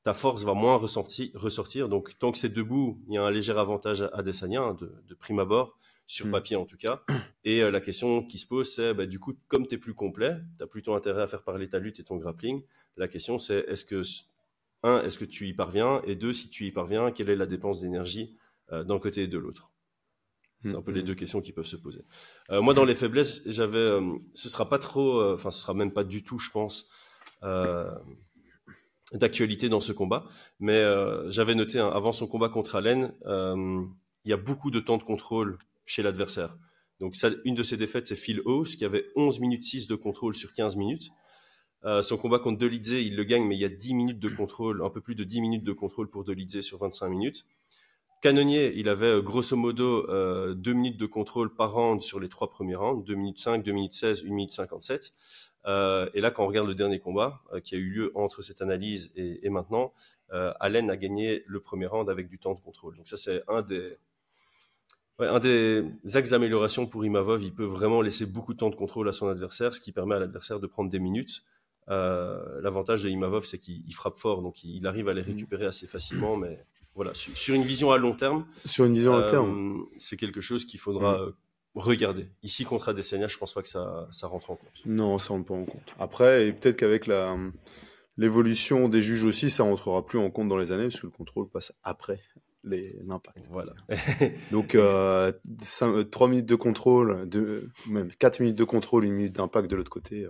[SPEAKER 1] ta force va moins ressortir. Donc, tant que c'est debout, il y a un léger avantage à Adesanya, de prime abord, sur papier en tout cas. Et la question qui se pose, c'est du coup, comme tu es plus complet, tu as plutôt intérêt à faire parler ta lutte et ton grappling. La question, c'est est-ce que tu y parviens? Et 2, si tu y parviens, quelle est la dépense d'énergie d'un côté et de l'autre? C'est un peu les deux questions qui peuvent se poser. Moi, dans les faiblesses, ce sera pas trop, ce sera même pas du tout, je pense, d'actualité dans ce combat. Mais j'avais noté, avant son combat contre Allen, il y a beaucoup de temps de contrôle chez l'adversaire. Donc, une de ses défaites, c'est Phil Howes, qui avait 11 minutes 6 de contrôle sur 15 minutes. Son combat contre Dolidze, il le gagne, mais il y a 10 minutes de contrôle, un peu plus de 10 minutes de contrôle pour Dolidze sur 25 minutes. Cannonier, il avait grosso modo 2 minutes de contrôle par round sur les 3 premiers rounds, 2 minutes 5, 2 minutes 16, 1 minute 57. Et là, quand on regarde le dernier combat qui a eu lieu entre cette analyse et maintenant, Allen a gagné le premier round avec du temps de contrôle. Donc ça, c'est un des axes d'amélioration pour Imavov. Il peut vraiment laisser beaucoup de temps de contrôle à son adversaire, ce qui permet à l'adversaire de prendre des minutes. L'avantage de Imavov, c'est qu'il frappe fort, donc il arrive à les récupérer assez facilement, mais voilà, sur une vision à long terme, c'est quelque chose qu'il faudra regarder. Ici, contre Adesanya, je pense pas que ça rentre en compte.
[SPEAKER 6] Non, ça rentre pas en compte. Après, et peut-être qu'avec l'évolution des juges aussi, ça rentrera plus en compte dans les années, parce que le contrôle passe après l'impact.
[SPEAKER 1] Voilà.
[SPEAKER 6] Donc 3 minutes de contrôle, même 4 minutes de contrôle, 1 minute d'impact de l'autre côté.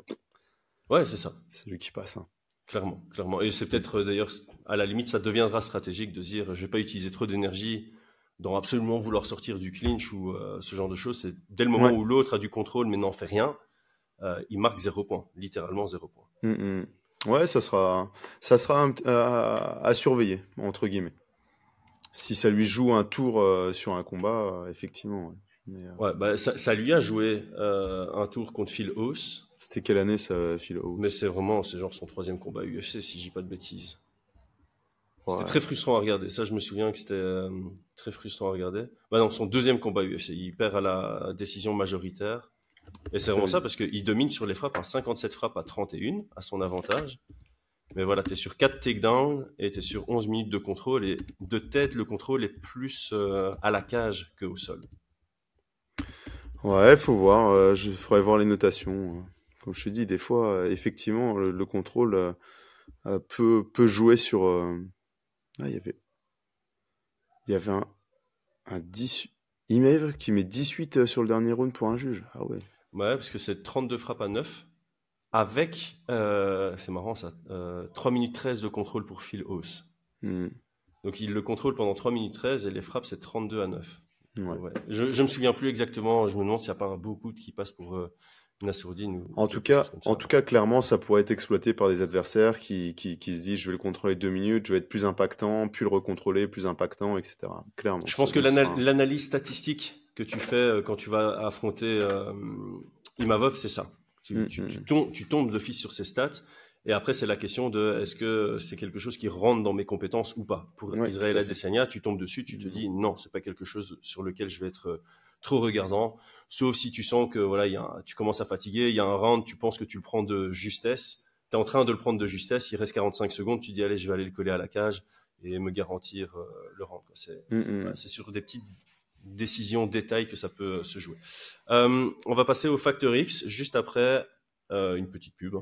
[SPEAKER 1] Ouais, c'est ça.
[SPEAKER 6] C'est lui qui passe.
[SPEAKER 1] Clairement. Et c'est peut-être d'ailleurs, à la limite, ça deviendra stratégique de dire je vais pas utiliser trop d'énergie dans absolument vouloir sortir du clinch ou ce genre de choses. C'est dès le moment où l'autre a du contrôle mais n'en fait rien, il marque 0 point, littéralement 0 point.
[SPEAKER 6] Ouais, ça sera à surveiller, entre guillemets. Si ça lui joue un tour sur un combat, effectivement.
[SPEAKER 1] Mais, ça lui a joué un tour contre Phil Howes.
[SPEAKER 6] C'était quelle année ça, Phil Howes?
[SPEAKER 1] Mais c'est genre son 3e combat UFC, si je dis pas de bêtises. C'était très frustrant à regarder. Ça, je me souviens que c'était très frustrant à regarder. Non, son 2e combat UFC. Il perd à la décision majoritaire. Et c'est vraiment ça, parce qu'il domine sur les frappes, 57 frappes à 31, à son avantage. Mais voilà, tu es sur 4 takedowns et tu es sur 11 minutes de contrôle. Et de tête, le contrôle est plus à la cage qu'au sol.
[SPEAKER 6] Ouais, faut voir. Il faudrait voir les notations. Comme je te dis, des fois, effectivement, le contrôle peut jouer sur... il y avait un 10... Imave qui met 18 sur le dernier round pour un juge. Ah ouais.
[SPEAKER 1] Ouais, parce que c'est 32 frappes à 9. Avec, c'est marrant ça, 3 minutes 13 de contrôle pour Phil Howes. Donc il le contrôle pendant 3 minutes 13 et les frappes c'est 32 à 9. Ouais. Je me souviens plus exactement. Je me demande s'il n'y a pas un beau coup qui passe pour Nassourdine.
[SPEAKER 6] En tout cas, clairement, ça pourrait être exploité par des adversaires qui se disent, je vais le contrôler 2 minutes, je vais être plus impactant, puis le recontrôler, plus impactant, etc. Clairement.
[SPEAKER 1] Je pense que l'analyse statistique que tu fais quand tu vas affronter Imavov, c'est ça. Tu tombes d'office sur ses stats. Et après, c'est la question de est-ce que c'est quelque chose qui rentre dans mes compétences ou pas. Pour Israël Adesanya, tu tombes dessus, tu te dis non, c'est pas quelque chose sur lequel je vais être trop regardant. Sauf si tu sens que voilà, tu commences à fatiguer, il y a un round, tu penses que tu le prends de justesse, tu es en train de le prendre de justesse, il reste 45 secondes, tu dis allez, je vais aller le coller à la cage et me garantir le round. C'est sur des petites décisions, détails que ça peut se jouer. On va passer au Factor X juste après une petite pub.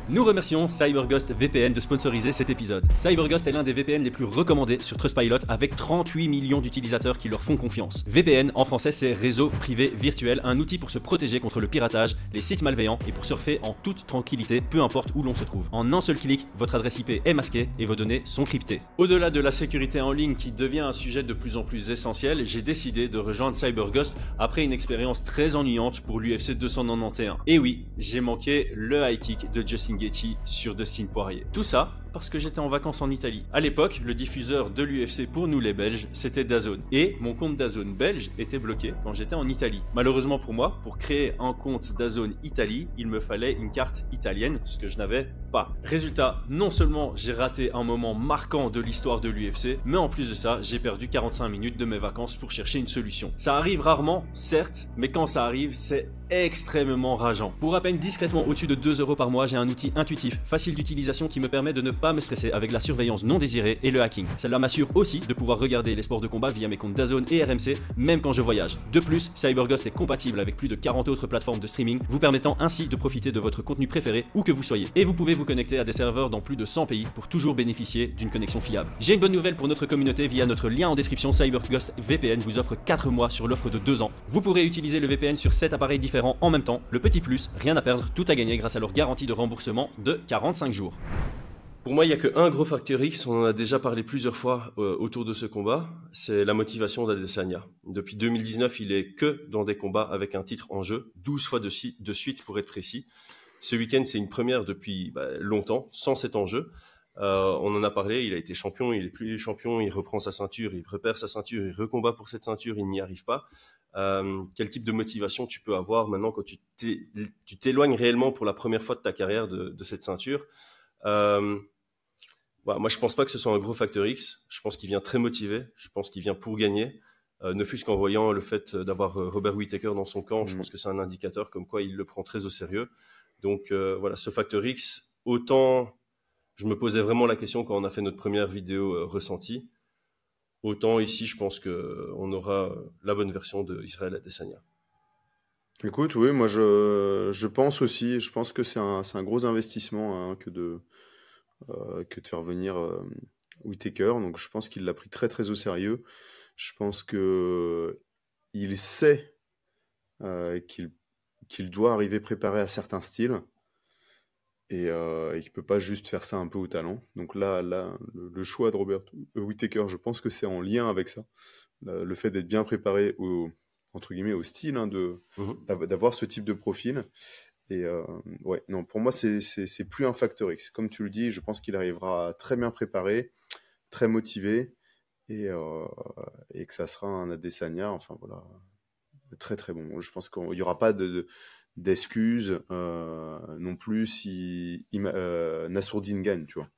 [SPEAKER 2] Nous remercions CyberGhost VPN de sponsoriser cet épisode. CyberGhost est l'un des VPN les plus recommandés sur Trustpilot avec 38 millions d'utilisateurs qui leur font confiance. VPN, en français, c'est réseau privé virtuel, un outil pour se protéger contre le piratage, les sites malveillants et pour surfer en toute tranquillité, peu importe où l'on se trouve. En un seul clic, votre adresse IP est masquée et vos données sont cryptées. Au-delà de la sécurité en ligne qui devient un sujet de plus en plus essentiel, j'ai décidé de rejoindre CyberGhost après une expérience très ennuyante pour l'UFC 291. Et oui, j'ai manqué le high kick de Justin Gaethje sur Dustin Poirier. Tout ça parce que j'étais en vacances en Italie. À l'époque, le diffuseur de l'UFC pour nous les Belges, c'était DAZN. Et mon compte DAZN belge était bloqué quand j'étais en Italie. Malheureusement pour moi, pour créer un compte DAZN Italie, il me fallait une carte italienne, ce que je n'avais pas. Résultat, non seulement j'ai raté un moment marquant de l'histoire de l'UFC, mais en plus de ça, j'ai perdu 45 minutes de mes vacances pour chercher une solution. Ça arrive rarement, certes, mais quand ça arrive, c'est extrêmement rageant. Pour à peine discrètement au-dessus de 2 € par mois, j'ai un outil intuitif, facile d'utilisation qui me permet de ne pas me stresser avec la surveillance non désirée et le hacking. Cela m'assure aussi de pouvoir regarder les sports de combat via mes comptes DAZN et RMC, même quand je voyage. De plus, CyberGhost est compatible avec plus de 40 autres plateformes de streaming, vous permettant ainsi de profiter de votre contenu préféré où que vous soyez. Et vous pouvez vous connecter à des serveurs dans plus de 100 pays pour toujours bénéficier d'une connexion fiable. J'ai une bonne nouvelle pour notre communauté via notre lien en description. CyberGhost VPN vous offre 4 mois sur l'offre de 2 ans. Vous pourrez utiliser le VPN sur 7 appareils différents en même temps. Le petit plus, rien à perdre, tout à gagner grâce à leur garantie de remboursement de 45 jours.
[SPEAKER 1] Pour moi, il n'y a qu'un gros facteur X, on en a déjà parlé plusieurs fois autour de ce combat, c'est la motivation d'Adesanya. Depuis 2019, il est que dans des combats avec un titre en jeu, 12 fois de suite pour être précis. Ce week-end, c'est une première depuis longtemps, sans cet enjeu. On en a parlé, il a été champion, il est plus champion, il reprend sa ceinture, il repère sa ceinture, il recombat pour cette ceinture, il n'y arrive pas. Quel type de motivation tu peux avoir maintenant quand tu t'éloignes réellement pour la première fois de ta carrière de cette ceinture? Voilà, moi, je pense pas que ce soit un gros facteur X. Je pense qu'il vient très motivé. Je pense qu'il vient pour gagner. Ne fût-ce qu'en voyant le fait d'avoir Robert Whittaker dans son camp, je pense que c'est un indicateur comme quoi il le prend très au sérieux. Donc voilà, ce facteur X, autant je me posais vraiment la question quand on a fait notre première vidéo ressentie, autant ici, je pense qu'on aura la bonne version de Israël Adesanya.
[SPEAKER 6] Écoute, oui, moi je pense aussi, je pense que c'est un gros investissement que de faire venir Whittaker. Donc je pense qu'il l'a pris très très au sérieux. Je pense que il sait qu'il doit arriver préparé à certains styles et qu'il peut pas juste faire ça un peu au talent. Donc là le choix de Robert Whittaker, je pense que c'est en lien avec ça. Le fait d'être bien préparé entre guillemets au style, d'avoir ce type de profil. Et ouais, non, pour moi, c'est plus un facteur X. Comme tu le dis, je pense qu'il arrivera très bien préparé, très motivé, et que ça sera un Adesanya, enfin voilà, très très bon. Je pense qu'il n'y aura pas d'excuses non plus si Nassourdine gagne, tu vois.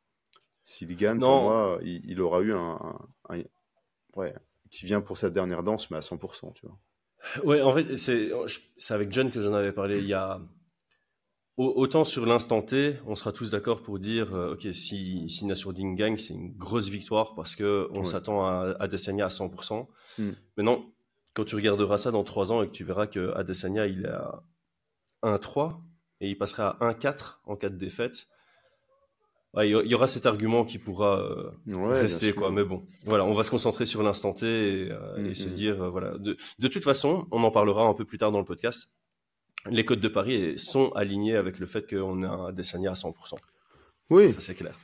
[SPEAKER 6] S'il gagne, pour moi, il aura eu ouais, qui vient pour sa dernière danse, mais à 100%, tu vois.
[SPEAKER 1] Ouais, en fait, c'est avec John que j'en avais parlé. Il y a autant sur l'instant T, on sera tous d'accord pour dire ok, si Nassourdine gagne, c'est une grosse victoire parce que on s'attend à Adesanya à 100%. Maintenant, quand tu regarderas ça dans 3 ans et que tu verras que Adesanya il est à 1-3 et il passera à 1-4 en cas de défaite, il y aura cet argument qui pourra rester, quoi. Mais bon, voilà, on va se concentrer sur l'instant T et se dire voilà. De toute façon, on en parlera un peu plus tard dans le podcast. Les codes de Paris sont alignés avec le fait qu'on a un Adesanya à 100%.
[SPEAKER 6] Oui.
[SPEAKER 1] Ça, c'est clair.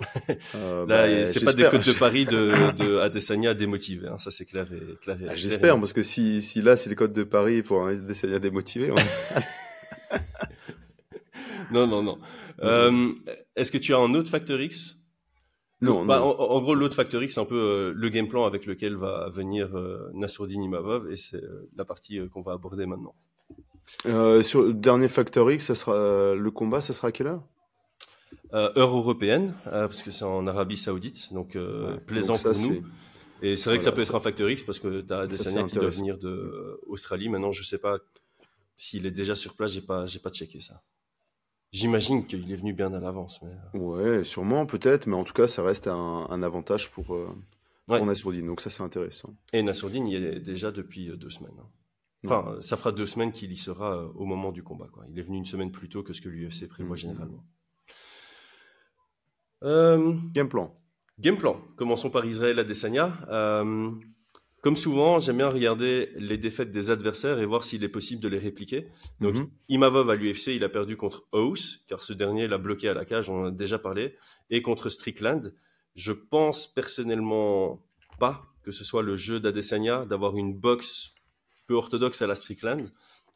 [SPEAKER 6] Bah,
[SPEAKER 1] c'est pas des codes de Paris de Adesanya démotivé. Hein. Ça, c'est clair et clair.
[SPEAKER 6] J'espère, parce que si là, c'est les codes de Paris pour un Adesanya démotivé.
[SPEAKER 1] Non. Est-ce que tu as un autre Factor X?
[SPEAKER 6] Non.
[SPEAKER 1] En gros, l'autre Factor X, c'est un peu le game plan avec lequel va venir Nassourdine Imavov, et c'est la partie qu'on va aborder maintenant.
[SPEAKER 6] Sur le dernier Factor X, ça sera le combat, ça sera à quelle heure?
[SPEAKER 1] Heure européenne, parce que c'est en Arabie Saoudite, donc plaisant
[SPEAKER 6] donc ça,
[SPEAKER 1] pour nous. Et c'est vrai que ça peut être un Factor X, parce que tu as Adesanya qui doit venir d'Australie. Maintenant, je sais pas s'il est déjà sur place, j'ai pas checké ça. J'imagine qu'il est venu bien à l'avance. Mais...
[SPEAKER 6] Ouais, sûrement, peut-être, mais en tout cas, ça reste un avantage pour Nassourdine, donc ça, c'est intéressant.
[SPEAKER 1] Et Nassourdine, il y est déjà depuis 2 semaines. Enfin, ça fera 2 semaines qu'il y sera au moment du combat, quoi. Il est venu une semaine plus tôt que ce que l'UFC prévoit généralement.
[SPEAKER 6] Game plan.
[SPEAKER 1] Commençons par Israël Adesanya. Comme souvent, j'aime bien regarder les défaites des adversaires et voir s'il est possible de les répliquer. Donc, Imavov à l'UFC, il a perdu contre Ous, car ce dernier l'a bloqué à la cage, on en a déjà parlé, et contre Strickland. Je pense personnellement pas que ce soit le jeu d'Adesanya d'avoir une boxe peu orthodoxe à la Strickland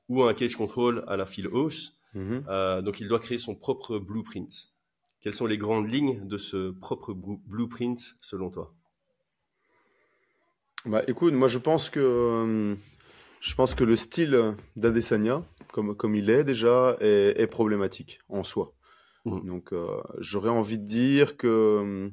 [SPEAKER 1] ou un cage control à la Phil Ous. Donc, il doit créer son propre blueprint. Quelles sont les grandes lignes de ce propre blueprint selon toi?
[SPEAKER 6] Bah, écoute, moi je pense que le style d'Adesanya, comme il est déjà, est problématique en soi. Donc j'aurais envie de dire que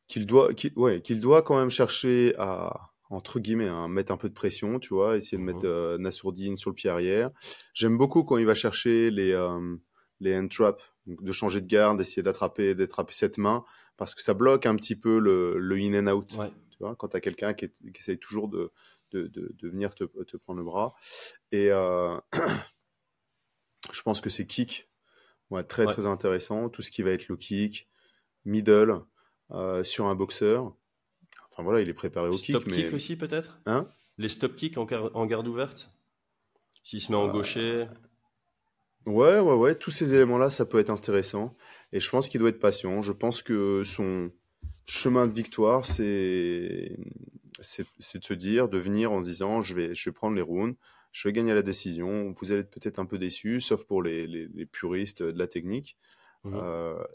[SPEAKER 6] qu'il doit quand même chercher à, entre guillemets, mettre un peu de pression, tu vois, essayer de mettre Nassourdine sur le pied arrière. J'aime beaucoup quand il va chercher les hand traps, donc de changer de garde, d'essayer d'attraper cette main, parce que ça bloque un petit peu le in and out.
[SPEAKER 1] Ouais.
[SPEAKER 6] Tu vois, quand tu as quelqu'un qui essaye toujours de venir te prendre le bras. Et je pense que ces kicks vont être très très intéressants. Tout ce qui va être low kick, middle, sur un boxeur. Enfin voilà, il est préparé au kick.
[SPEAKER 1] Stop kick aussi peut-être. Les stop kicks en garde ouverte. S'il se met en gaucher.
[SPEAKER 6] Ouais, tous ces éléments-là, ça peut être intéressant. Et je pense qu'il doit être patient. Je pense que son chemin de victoire, c'est de se dire, de venir en disant, je vais prendre les rounds, je vais gagner la décision. Vous allez être peut-être un peu déçus, sauf pour les puristes de la technique.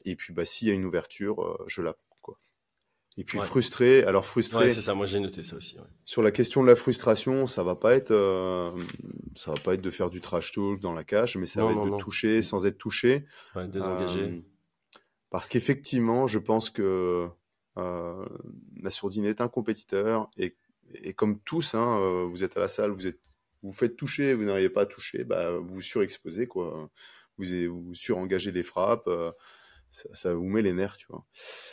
[SPEAKER 6] Et puis, s'il y a une ouverture, je la prends, quoi. Et puis frustré.
[SPEAKER 1] Ouais, c'est ça. Moi, j'ai noté ça aussi. Ouais.
[SPEAKER 6] Sur la question de la frustration, ça va pas être de faire du trash talk dans la cage, mais ça va être de toucher sans être touché.
[SPEAKER 1] Ouais, désengagé.
[SPEAKER 6] Parce qu'effectivement, je pense que Nassourdine est un compétiteur et comme tous, vous êtes à la salle, vous faites toucher, vous n'arrivez pas à toucher, vous surexposez, quoi. Vous surengagez des frappes. Ça vous met les nerfs, tu vois.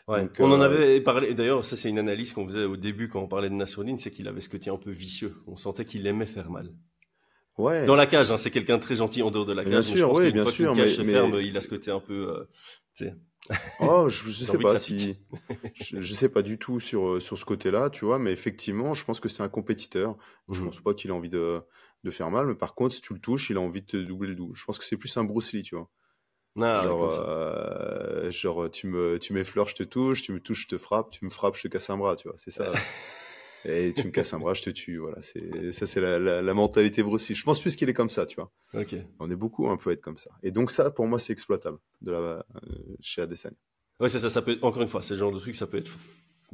[SPEAKER 1] Ouais. Donc, on en avait parlé. D'ailleurs, ça, c'est une analyse qu'on faisait au début quand on parlait de Nassourdine, c'est qu'il avait ce côté un peu vicieux. On sentait qu'il aimait faire mal.
[SPEAKER 6] Ouais.
[SPEAKER 1] Dans la cage, c'est quelqu'un de très gentil en dehors de la cage.
[SPEAKER 6] Bien sûr, bien sûr.
[SPEAKER 1] Cage se ferme, il a ce côté un peu.
[SPEAKER 6] Oh, je sais pas si. je sais pas du tout sur ce côté-là, tu vois, mais effectivement, je pense que c'est un compétiteur. Je pense pas qu'il a envie de faire mal, mais par contre, si tu le touches, il a envie de te doubler le double. Je pense que c'est plus un Bruce Lee, tu vois. Genre tu m'effleures, je te touche, tu me touches, je te frappe, tu me frappes, je te casse un bras, tu vois, c'est ça. Et tu me casses un bras, je te tue, voilà. C'est la mentalité Bruce Lee. Je pense plus qu'il est comme ça, tu vois.
[SPEAKER 1] Okay.
[SPEAKER 6] On est beaucoup un peu à être comme ça. Et donc ça, pour moi, c'est exploitable chez Adesanya.
[SPEAKER 1] Ouais, c'est ça. Ça peut être, encore une fois, c'est le genre de truc, ça peut être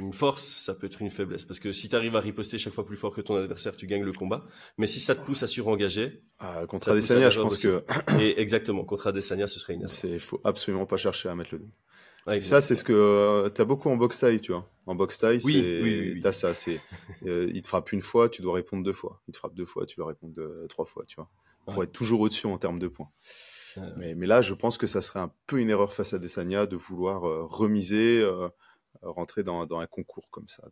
[SPEAKER 1] une force, ça peut être une faiblesse. Parce que si tu arrives à riposter chaque fois plus fort que ton adversaire, tu gagnes le combat. Mais si ça te pousse à surengager...
[SPEAKER 6] contre Adesanya, je pense que...
[SPEAKER 1] Et exactement, contre Adesanya, ce serait une erreur.
[SPEAKER 6] Il faut absolument pas chercher à mettre le dos.
[SPEAKER 1] Ouais,
[SPEAKER 6] et ça, c'est ce que tu as beaucoup en boxe thaï, tu vois. En boxe thaï,
[SPEAKER 1] oui.
[SPEAKER 6] T'as ça. Il te frappe une fois, tu dois répondre 2 fois. Il te frappe 2 fois, tu dois répondre 3 fois, tu vois. Pour être toujours au-dessus en termes de points. Mais là, je pense que ça serait un peu une erreur face à Adesanya de vouloir remiser... rentrer dans un concours comme ça,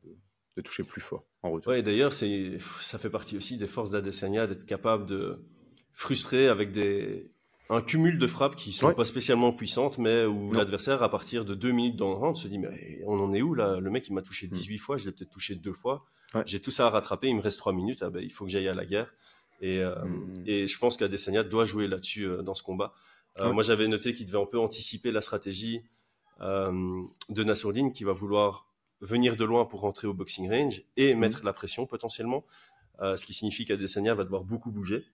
[SPEAKER 6] de toucher plus fort en retour.
[SPEAKER 1] Ouais, d'ailleurs, ça fait partie aussi des forces d'Adesanya d'être capable de frustrer avec un cumul de frappes qui sont pas spécialement puissantes, mais où l'adversaire, à partir de 2 minutes dans le round, se dit mais on en est où là? Le mec, il m'a touché 18 fois, je l'ai peut-être touché 2 fois. J'ai tout ça à rattraper, il me reste 3 minutes, il faut que j'aille à la guerre. Et je pense qu'Adesanya doit jouer là-dessus dans ce combat.
[SPEAKER 6] Ouais.
[SPEAKER 1] Moi, j'avais noté qu'il devait un peu anticiper la stratégie de Nassourdine, qui va vouloir venir de loin pour rentrer au boxing range et mettre la pression potentiellement, ce qui signifie qu'Adesanya va devoir beaucoup bouger.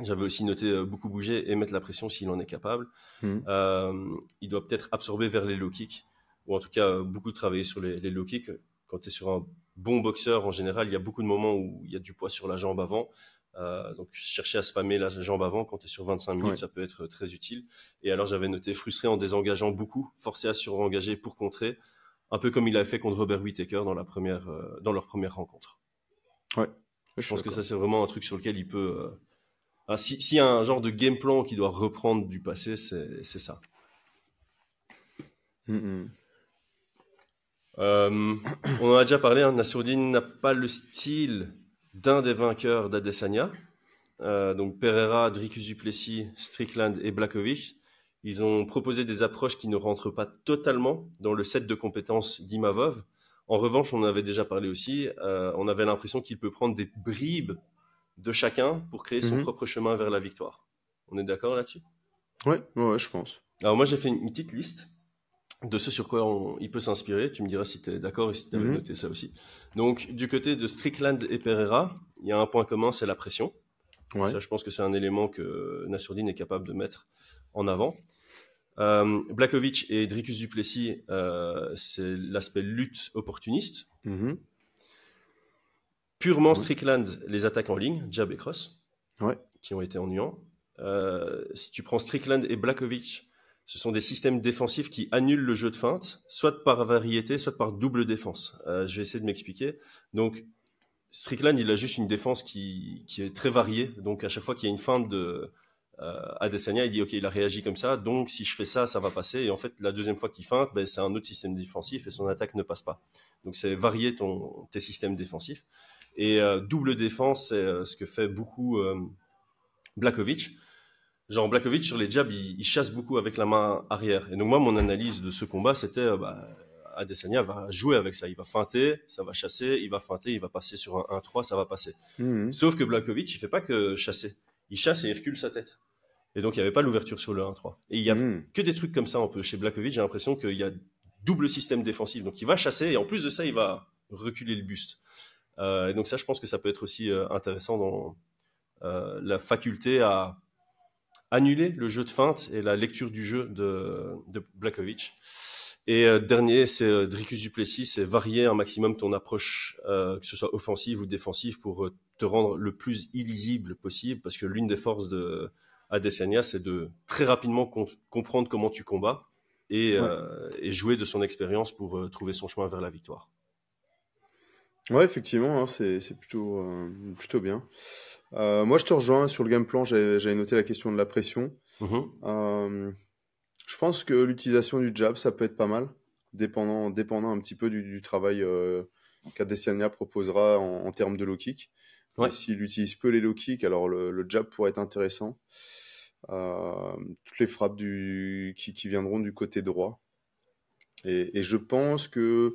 [SPEAKER 1] J'avais aussi noté beaucoup bouger et mettre la pression s'il en est capable. Il doit peut-être absorber vers les low kicks, ou en tout cas beaucoup travailler sur les low kicks. Quand tu es sur un bon boxeur, en général, il y a beaucoup de moments où il y a du poids sur la jambe avant. Donc chercher à spammer la jambe avant quand tu es sur 25 minutes, ça peut être très utile. Et alors j'avais noté frustré en désengageant beaucoup, forcé à surengager pour contrer, un peu comme il a fait contre Robert Whittaker dans leur première rencontre.
[SPEAKER 6] Ouais.
[SPEAKER 1] Je pense que ça c'est vraiment un truc sur lequel il peut... s'il y a un genre de game plan qui doit reprendre du passé, c'est ça. On en a déjà parlé, hein, Nassourdine n'a pas le style d'un des vainqueurs d'Adesanya. Donc Pereira, Dricus du Plessis, Strickland et Blachowicz. Ils ont proposé des approches qui ne rentrent pas totalement dans le set de compétences d'Imavov. En revanche, on en avait déjà parlé aussi, on avait l'impression qu'il peut prendre des bribes de chacun pour créer son propre chemin vers la victoire. On est d'accord là-dessus ?
[SPEAKER 6] Ouais, je pense.
[SPEAKER 1] Alors moi, j'ai fait une petite liste de ce sur quoi il peut s'inspirer. Tu me diras si tu es d'accord et si tu avais noté ça aussi. Donc, du côté de Strickland et Pereira, il y a un point commun, c'est la pression. Ouais. Ça, je pense que c'est un élément que Nassourdine est capable de mettre en avant. Blachowicz et Dricus du Plessis, c'est l'aspect lutte opportuniste. Purement Strickland, les attaques en ligne, jab et cross, qui ont été ennuyants. Si tu prends Strickland et Blachowicz, ce sont des systèmes défensifs qui annulent le jeu de feinte, soit par variété, soit par double défense. Je vais essayer de m'expliquer. Donc, Strickland, il a juste une défense qui est très variée. Donc, à chaque fois qu'il y a une feinte de Adesanya, il dit « Ok, il a réagi comme ça, donc si je fais ça, ça va passer. » Et en fait, la deuxième fois qu'il feinte, c'est un autre système défensif et son attaque ne passe pas. Donc, c'est varier tes systèmes défensifs. Et double défense, c'est ce que fait beaucoup Blachowicz. Genre Blachowicz sur les jabs, il chasse beaucoup avec la main arrière. Et donc moi, mon analyse de ce combat, c'était Adesanya va jouer avec ça. Il va feinter, ça va chasser, il va feinter, il va passer sur un 1-3, ça va passer. Sauf que Blachowicz, il fait pas que chasser. Il chasse et il recule sa tête. Et donc il n'y avait pas l'ouverture sur le 1-3. Et il y a que des trucs comme ça un peu. Chez Blachowicz, j'ai l'impression qu'il y a double système défensif. Donc il va chasser et en plus de ça, il va reculer le buste. Et donc ça, je pense que ça peut être aussi intéressant dans la faculté à annuler le jeu de feinte et la lecture du jeu de Blachowicz. Et dernier, c'est Dricus du Plessis, c'est varier un maximum ton approche, que ce soit offensive ou défensive, pour te rendre le plus illisible possible, parce que l'une des forces de Adesanya, c'est de très rapidement comprendre comment tu combats et jouer de son expérience pour trouver son chemin vers la victoire.
[SPEAKER 6] Ouais, effectivement, hein, c'est plutôt bien. Moi, je te rejoins sur le game plan. J'avais noté la question de la pression. Je pense que l'utilisation du jab, ça peut être pas mal, dépendant un petit peu du travail qu'Adesanya proposera en termes de low kick. Ouais. S'il utilise peu les low kicks, alors le jab pourrait être intéressant. Toutes les frappes qui viendront du côté droit. Et je pense qu'il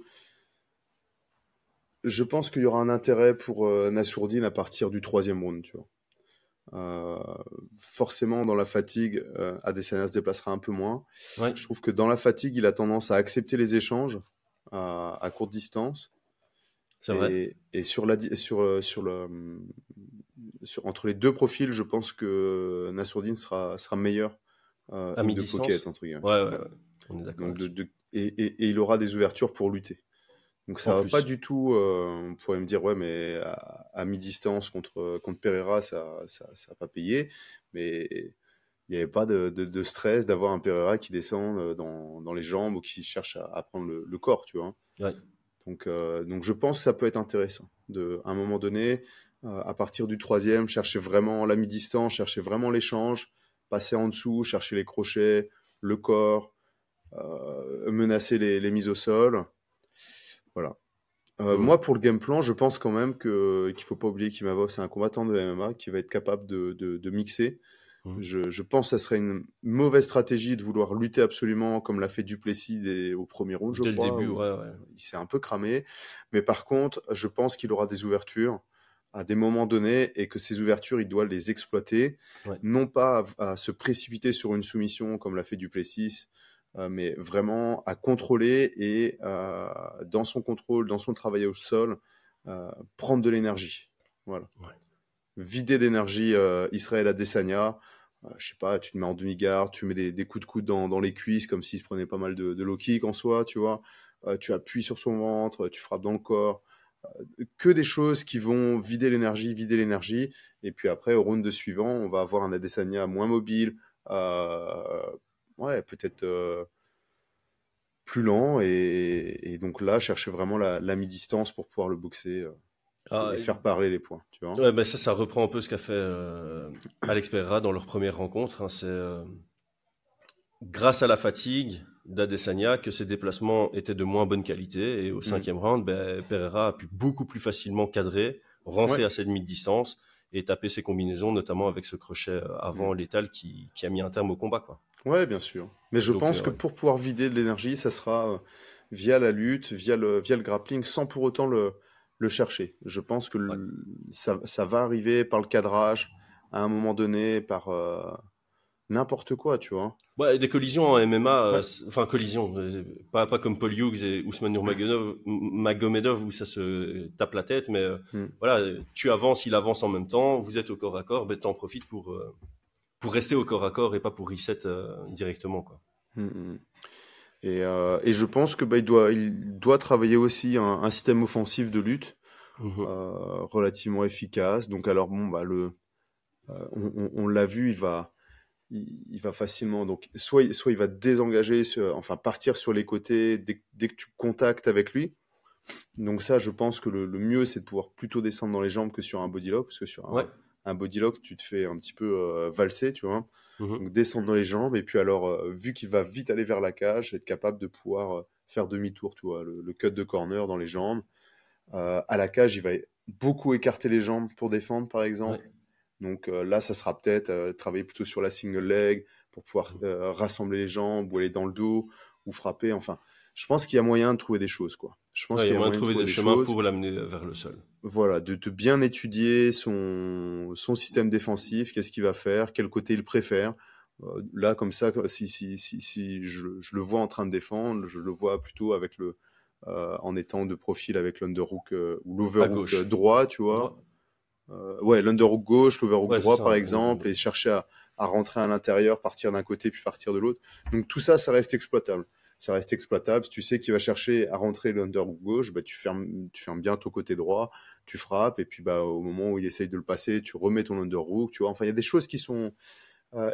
[SPEAKER 6] y aura un intérêt pour Nassourdine à partir du 3e round, tu vois. Forcément, dans la fatigue, Adesanya se déplacera un peu moins. Ouais. Je trouve que dans la fatigue, il a tendance à accepter les échanges à courte distance.
[SPEAKER 1] C'est vrai.
[SPEAKER 6] Et entre les deux profils, je pense que Nassourdine sera meilleur
[SPEAKER 1] à mi-distance.
[SPEAKER 6] Pocket, entre guillemets.
[SPEAKER 1] Ouais. On est d'accord.
[SPEAKER 6] Et il aura des ouvertures pour lutter. Donc ça va pas du tout, on pourrait me dire, ouais, mais à mi-distance contre Pereira, ça va pas payer. Mais il n'y avait pas de stress d'avoir un Pereira qui descend dans les jambes ou qui cherche à prendre le corps, tu vois.
[SPEAKER 1] Ouais.
[SPEAKER 6] Donc je pense que ça peut être intéressant. À un moment donné, à partir du 3e, chercher vraiment la mi-distance, chercher vraiment l'échange, passer en dessous, chercher les crochets, le corps, menacer les mises au sol. Voilà. Moi, pour le game plan, je pense quand même qu'il faut pas oublier qu'Imavov, c'est un combattant de MMA qui va être capable de mixer. Je pense que ça serait une mauvaise stratégie de vouloir lutter absolument comme l'a fait Duplessis au premier round, je crois.
[SPEAKER 1] Dès le début, ouais.
[SPEAKER 6] Il s'est un peu cramé. Mais par contre, je pense qu'il aura des ouvertures à des moments donnés et que ces ouvertures, il doit les exploiter, non pas à se précipiter sur une soumission comme l'a fait Duplessis, mais vraiment à contrôler et dans son contrôle, dans son travail au sol, prendre de l'énergie. Voilà. Vider d'énergie Israël Adesanya. Je sais pas, tu te mets en demi-garde, tu mets des coups de coude dans les cuisses comme s'il se prenait pas mal de low kick en soi, tu vois. Tu appuies sur son ventre, tu frappes dans le corps. Que des choses qui vont vider l'énergie. Et puis après, au round suivant, on va avoir un Adesanya moins mobile, peut-être plus lent. Et donc là, chercher vraiment la mi-distance pour pouvoir le boxer et faire parler les points. Tu vois.
[SPEAKER 1] Ouais, ben ça reprend un peu ce qu'a fait Alex Pereira dans leur première rencontre. Hein. C'est grâce à la fatigue d'Adesanya que ses déplacements étaient de moins bonne qualité. Et au 5e round, Pereira a pu beaucoup plus facilement cadrer, rentrer à cette mi-distance et taper ses combinaisons, notamment avec ce crochet avant létal qui a mis un terme au combat, quoi.
[SPEAKER 6] Ouais, bien sûr. Mais je pense que pour pouvoir vider de l'énergie, ça sera via la lutte, via le grappling, sans pour autant le chercher. Je pense que ça va arriver par le cadrage, à un moment donné, par n'importe quoi, tu vois.
[SPEAKER 1] Ouais, des collisions en MMA, enfin collisions, pas comme Paul Hughes et Ousmane Nurmagomedov où ça se tape la tête, mais voilà, tu avances, il avance en même temps, vous êtes au corps à corps, t'en profites pour rester au corps à corps et pas pour reset directement, quoi.
[SPEAKER 6] Et je pense que il doit travailler aussi un système offensif de lutte relativement efficace. Donc alors bon, on l'a vu, il va facilement, donc soit il va désengager, partir sur les côtés dès que tu contactes avec lui. Donc ça, je pense que le mieux, c'est de pouvoir plutôt descendre dans les jambes que sur un bodylock, parce que sur un bodylock, tu te fais un petit peu valser, tu vois. Donc descendre dans les jambes, et puis alors, vu qu'il va vite aller vers la cage, être capable de pouvoir faire demi-tour, tu vois, le cut de corner dans les jambes. À la cage, il va beaucoup écarter les jambes pour défendre, par exemple. Donc là, ça sera peut-être travailler plutôt sur la single leg pour pouvoir rassembler les jambes ou aller dans le dos ou frapper. Enfin, je pense qu'il y a moyen de trouver des choses, quoi. Je pense qu'il y a moyen de trouver des chemins
[SPEAKER 1] pour l'amener vers le sol.
[SPEAKER 6] Voilà, de bien étudier son système défensif, qu'est-ce qu'il va faire, quel côté il préfère. Là, comme ça, si je le vois en train de défendre, je le vois plutôt avec en étant de profil avec l'underhook ou l'overhook droit, tu vois. L'underhook gauche, l'overhook droit, par exemple, et chercher à rentrer à l'intérieur, partir d'un côté puis partir de l'autre. Donc tout ça, ça reste exploitable. Ça reste exploitable. Si tu sais qu'il va chercher à rentrer l'underhook gauche, tu fermes bien ton côté droit, tu frappes, et puis au moment où il essaye de le passer, tu remets ton underhook, tu vois. Enfin, il y a des choses qui sont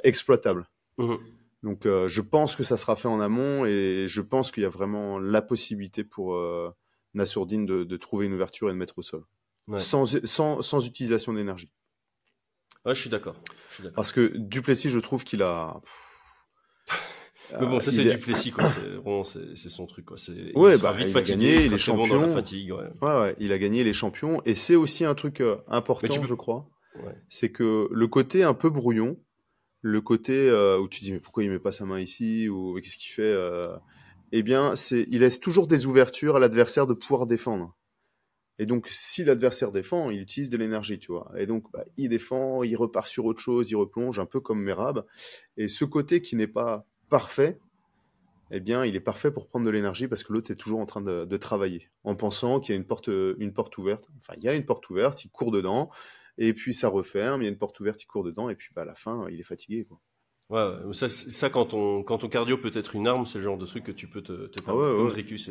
[SPEAKER 6] exploitables. Donc je pense que ça sera fait en amont, et je pense qu'il y a vraiment la possibilité pour Nassourdine de trouver une ouverture et de mettre au sol. Sans utilisation d'énergie.
[SPEAKER 1] Ouais, je suis d'accord.
[SPEAKER 6] Parce que Duplessis, je trouve qu'il a...
[SPEAKER 1] Mais bon, ça c'est Duplessis, quoi. C'est son truc, quoi. Il sera vite fatigué, il est champion. Bon dans la fatigue,
[SPEAKER 6] il a gagné les champions. Et c'est aussi un truc important, je crois. C'est que le côté un peu brouillon, le côté où tu dis mais pourquoi il met pas sa main ici, ou qu'est-ce qu'il fait, eh bien, il laisse toujours des ouvertures à l'adversaire de pouvoir défendre. Et donc, si l'adversaire défend, il utilise de l'énergie, tu vois. Et donc, il défend, il repart sur autre chose, il replonge, un peu comme Merab. Et ce côté qui n'est pas parfait, eh bien, il est parfait pour prendre de l'énergie parce que l'autre est toujours en train de travailler, en pensant qu'il y a une porte ouverte. Enfin, il y a une porte ouverte, il court dedans, et puis ça referme, il y a une porte ouverte, il court dedans, et puis à la fin, il est fatigué, quoi.
[SPEAKER 1] Ouais, ça quand ton cardio peut être une arme, c'est le genre de truc que tu peux te permettre, comme Dricus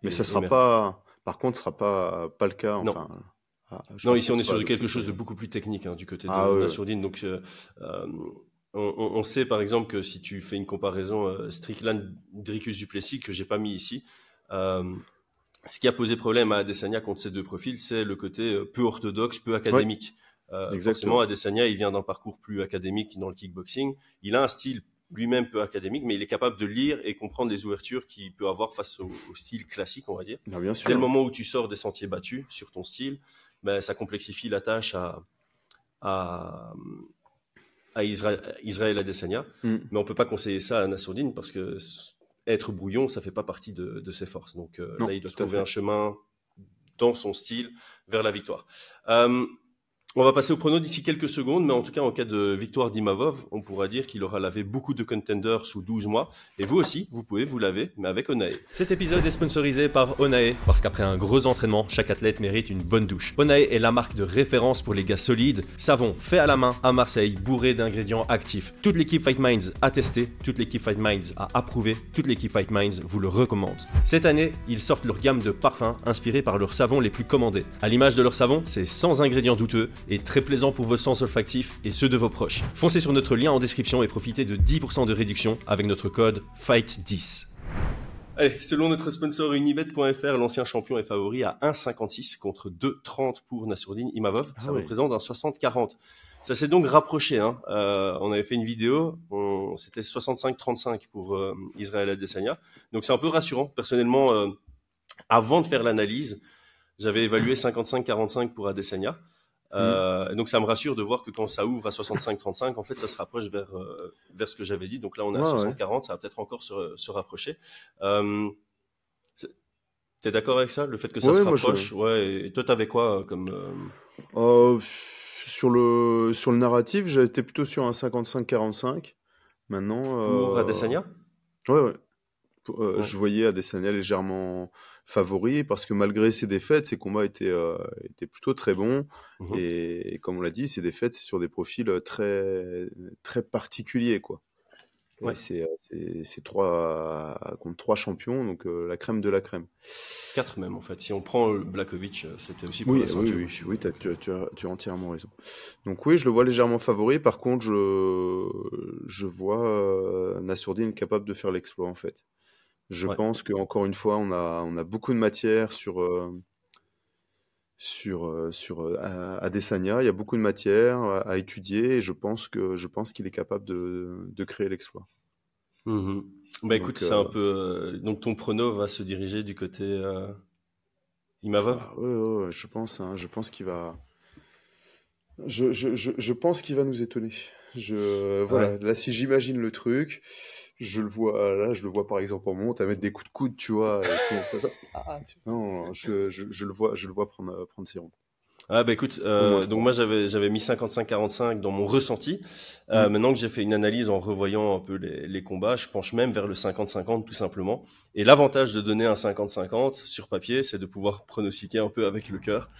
[SPEAKER 6] mais ça sera pas... Par contre, ce sera pas le cas.
[SPEAKER 1] Non, non, ici on est sur quelque chose de beaucoup plus technique, hein, du côté de Nassourdine. Donc, on sait par exemple que si tu fais une comparaison Strickland-Dricus Duplessis, que j'ai pas mis ici, ce qui a posé problème à Adesanya contre ces deux profils, c'est le côté peu orthodoxe, peu académique. Forcément, Adesanya, il vient d'un parcours plus académique dans le kickboxing. Il a un style lui-même peu académique, mais il est capable de lire et comprendre les ouvertures qu'il peut avoir face au style classique, on va dire.
[SPEAKER 6] Bien sûr.
[SPEAKER 1] Dès le moment où tu sors des sentiers battus sur ton style, ça complexifie la tâche à Israël Adesanya. Mais on peut pas conseiller ça à Nassourdine parce que être brouillon, ça fait pas partie de ses forces. Donc là, il doit trouver un chemin dans son style vers la victoire. On va passer au prono d'ici quelques secondes, mais en tout cas, en cas de victoire d'Imavov, on pourra dire qu'il aura lavé beaucoup de contenders sous 12 mois. Et vous aussi, vous pouvez vous laver, mais avec Onae.
[SPEAKER 2] Cet épisode est sponsorisé par Onae, parce qu'après un gros entraînement, chaque athlète mérite une bonne douche. Onae est la marque de référence pour les gars solides, savon fait à la main à Marseille, bourré d'ingrédients actifs. Toute l'équipe Fight Minds a testé, toute l'équipe Fight Minds a approuvé, toute l'équipe Fight Minds vous le recommande. Cette année, ils sortent leur gamme de parfums inspirés par leurs savons les plus commandés. À l'image de leur savon, c'est sans ingrédients douteux et très plaisant pour vos sens olfactifs et ceux de vos proches. Foncez sur notre lien en description et profitez de 10% de réduction avec notre code FIGHT10.
[SPEAKER 1] Allez, selon notre sponsor Unibet.fr, l'ancien champion est favori à 1,56 contre 2,30 pour Nassourdine Imavov. Ça représente un 60-40. Ça s'est donc rapproché. On avait fait une vidéo, c'était 65-35 pour Israël Adesanya. Donc c'est un peu rassurant. Personnellement, avant de faire l'analyse, j'avais évalué 55-45 pour Adesanya. Donc ça me rassure de voir que quand ça ouvre à 65-35, en fait ça se rapproche vers ce que j'avais dit. Donc là on est à 60-40, ça va peut-être encore se rapprocher. T'es d'accord avec ça, le fait que ça se rapproche? Ouais. Et toi t'avais quoi comme
[SPEAKER 6] sur le narratif, j'étais plutôt sur un 55-45. Maintenant
[SPEAKER 1] pour Adesanya?
[SPEAKER 6] Ouais. Je voyais Adesanya légèrement favori parce que malgré ses défaites, ses combats étaient plutôt très bons. Et comme on l'a dit, ses défaites, c'est sur des profils très, très particuliers, quoi. Ouais. C'est 3 contre 3 champions, donc la crème de la crème.
[SPEAKER 1] 4 même, en fait. Si on prend Blachowicz, c'était aussi pour
[SPEAKER 6] oui,
[SPEAKER 1] la ceinture.
[SPEAKER 6] Oui, tu as entièrement raison. Donc oui, je le vois légèrement favori. Par contre, je vois Nassourdine capable de faire l'exploit, en fait. Je pense qu'encore une fois, on a beaucoup de matière sur Adesanya. Il y a beaucoup de matière à étudier et je pense qu'il est capable de créer l'exploit.
[SPEAKER 1] Bah écoute, c'est un peu... donc ton prono va se diriger du côté Imavov?
[SPEAKER 6] Ouais, je pense qu'il va... Je pense qu'il va nous étonner. Là, si j'imagine le truc... Je le vois par exemple en monte à mettre des coups de coude, tu vois. Non, je le vois prendre ses ronds.
[SPEAKER 1] Ah bah écoute, donc moi j'avais mis 55-45 dans mon ressenti. Maintenant que j'ai fait une analyse en revoyant un peu les combats, je penche même vers le 50-50 tout simplement. Et l'avantage de donner un 50-50 sur papier, c'est de pouvoir pronostiquer un peu avec le cœur.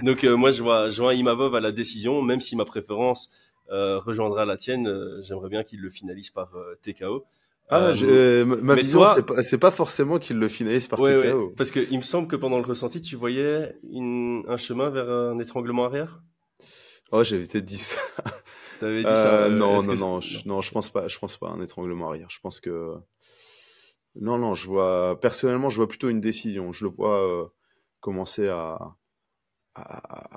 [SPEAKER 1] Donc moi je vois Imavov à la décision, même si ma préférence rejoindra la tienne. J'aimerais bien qu'il le finalise par TKO.
[SPEAKER 6] Ma vision, toi... c'est pas forcément qu'il le finalise par TKO.
[SPEAKER 1] Ouais, parce que il me semble que pendant le ressenti, tu voyais un chemin vers un étranglement arrière.
[SPEAKER 6] Oh, j'avais peut-être dit ça.
[SPEAKER 1] T'avais dit ça.
[SPEAKER 6] Non, je pense pas un étranglement arrière. Je pense que non, personnellement, je vois plutôt une décision. Je le vois commencer à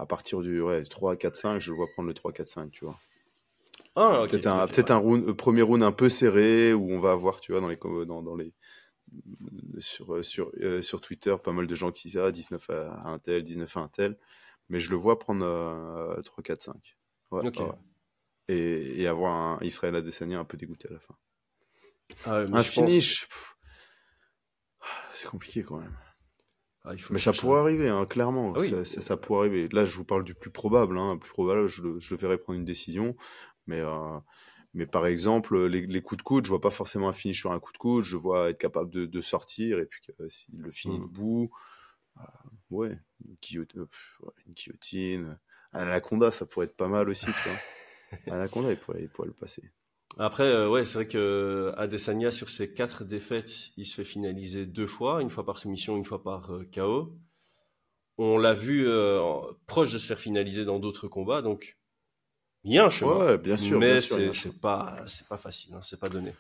[SPEAKER 6] partir du 3, 4, 5. Je le vois prendre le 3, 4, 5, tu vois.
[SPEAKER 1] Ah, okay,
[SPEAKER 6] peut-être un premier round un peu serré où on va avoir, tu vois, sur Twitter, pas mal de gens qui disent 19 à un tel, 19 à un tel, mais je le vois prendre 3, 4, 5. Ouais, okay. Et avoir un Israël Adesanya un peu dégoûté à la fin. Un finish, c'est compliqué quand même. Mais ça pourrait arriver, hein, clairement. Ça pourrait arriver. Là, je vous parle du plus probable. Plus probable, je le verrais prendre une décision. Mais par exemple, les coups de coude, je vois pas forcément un finish sur un coup de coude. Je vois être capable de sortir et puis s'il le finit debout, une guillotine, un anaconda, ça pourrait être pas mal aussi. Anaconda, il pourrait le passer.
[SPEAKER 1] Après, c'est vrai que Adesanya, sur ses 4 défaites, il se fait finaliser 2 fois, une fois par soumission, une fois par KO. On l'a vu proche de se faire finaliser dans d'autres combats, donc il y a un chemin.
[SPEAKER 6] Ouais, bien sûr.
[SPEAKER 1] Mais
[SPEAKER 6] bien sûr,
[SPEAKER 1] c'est pas facile, c'est pas donné.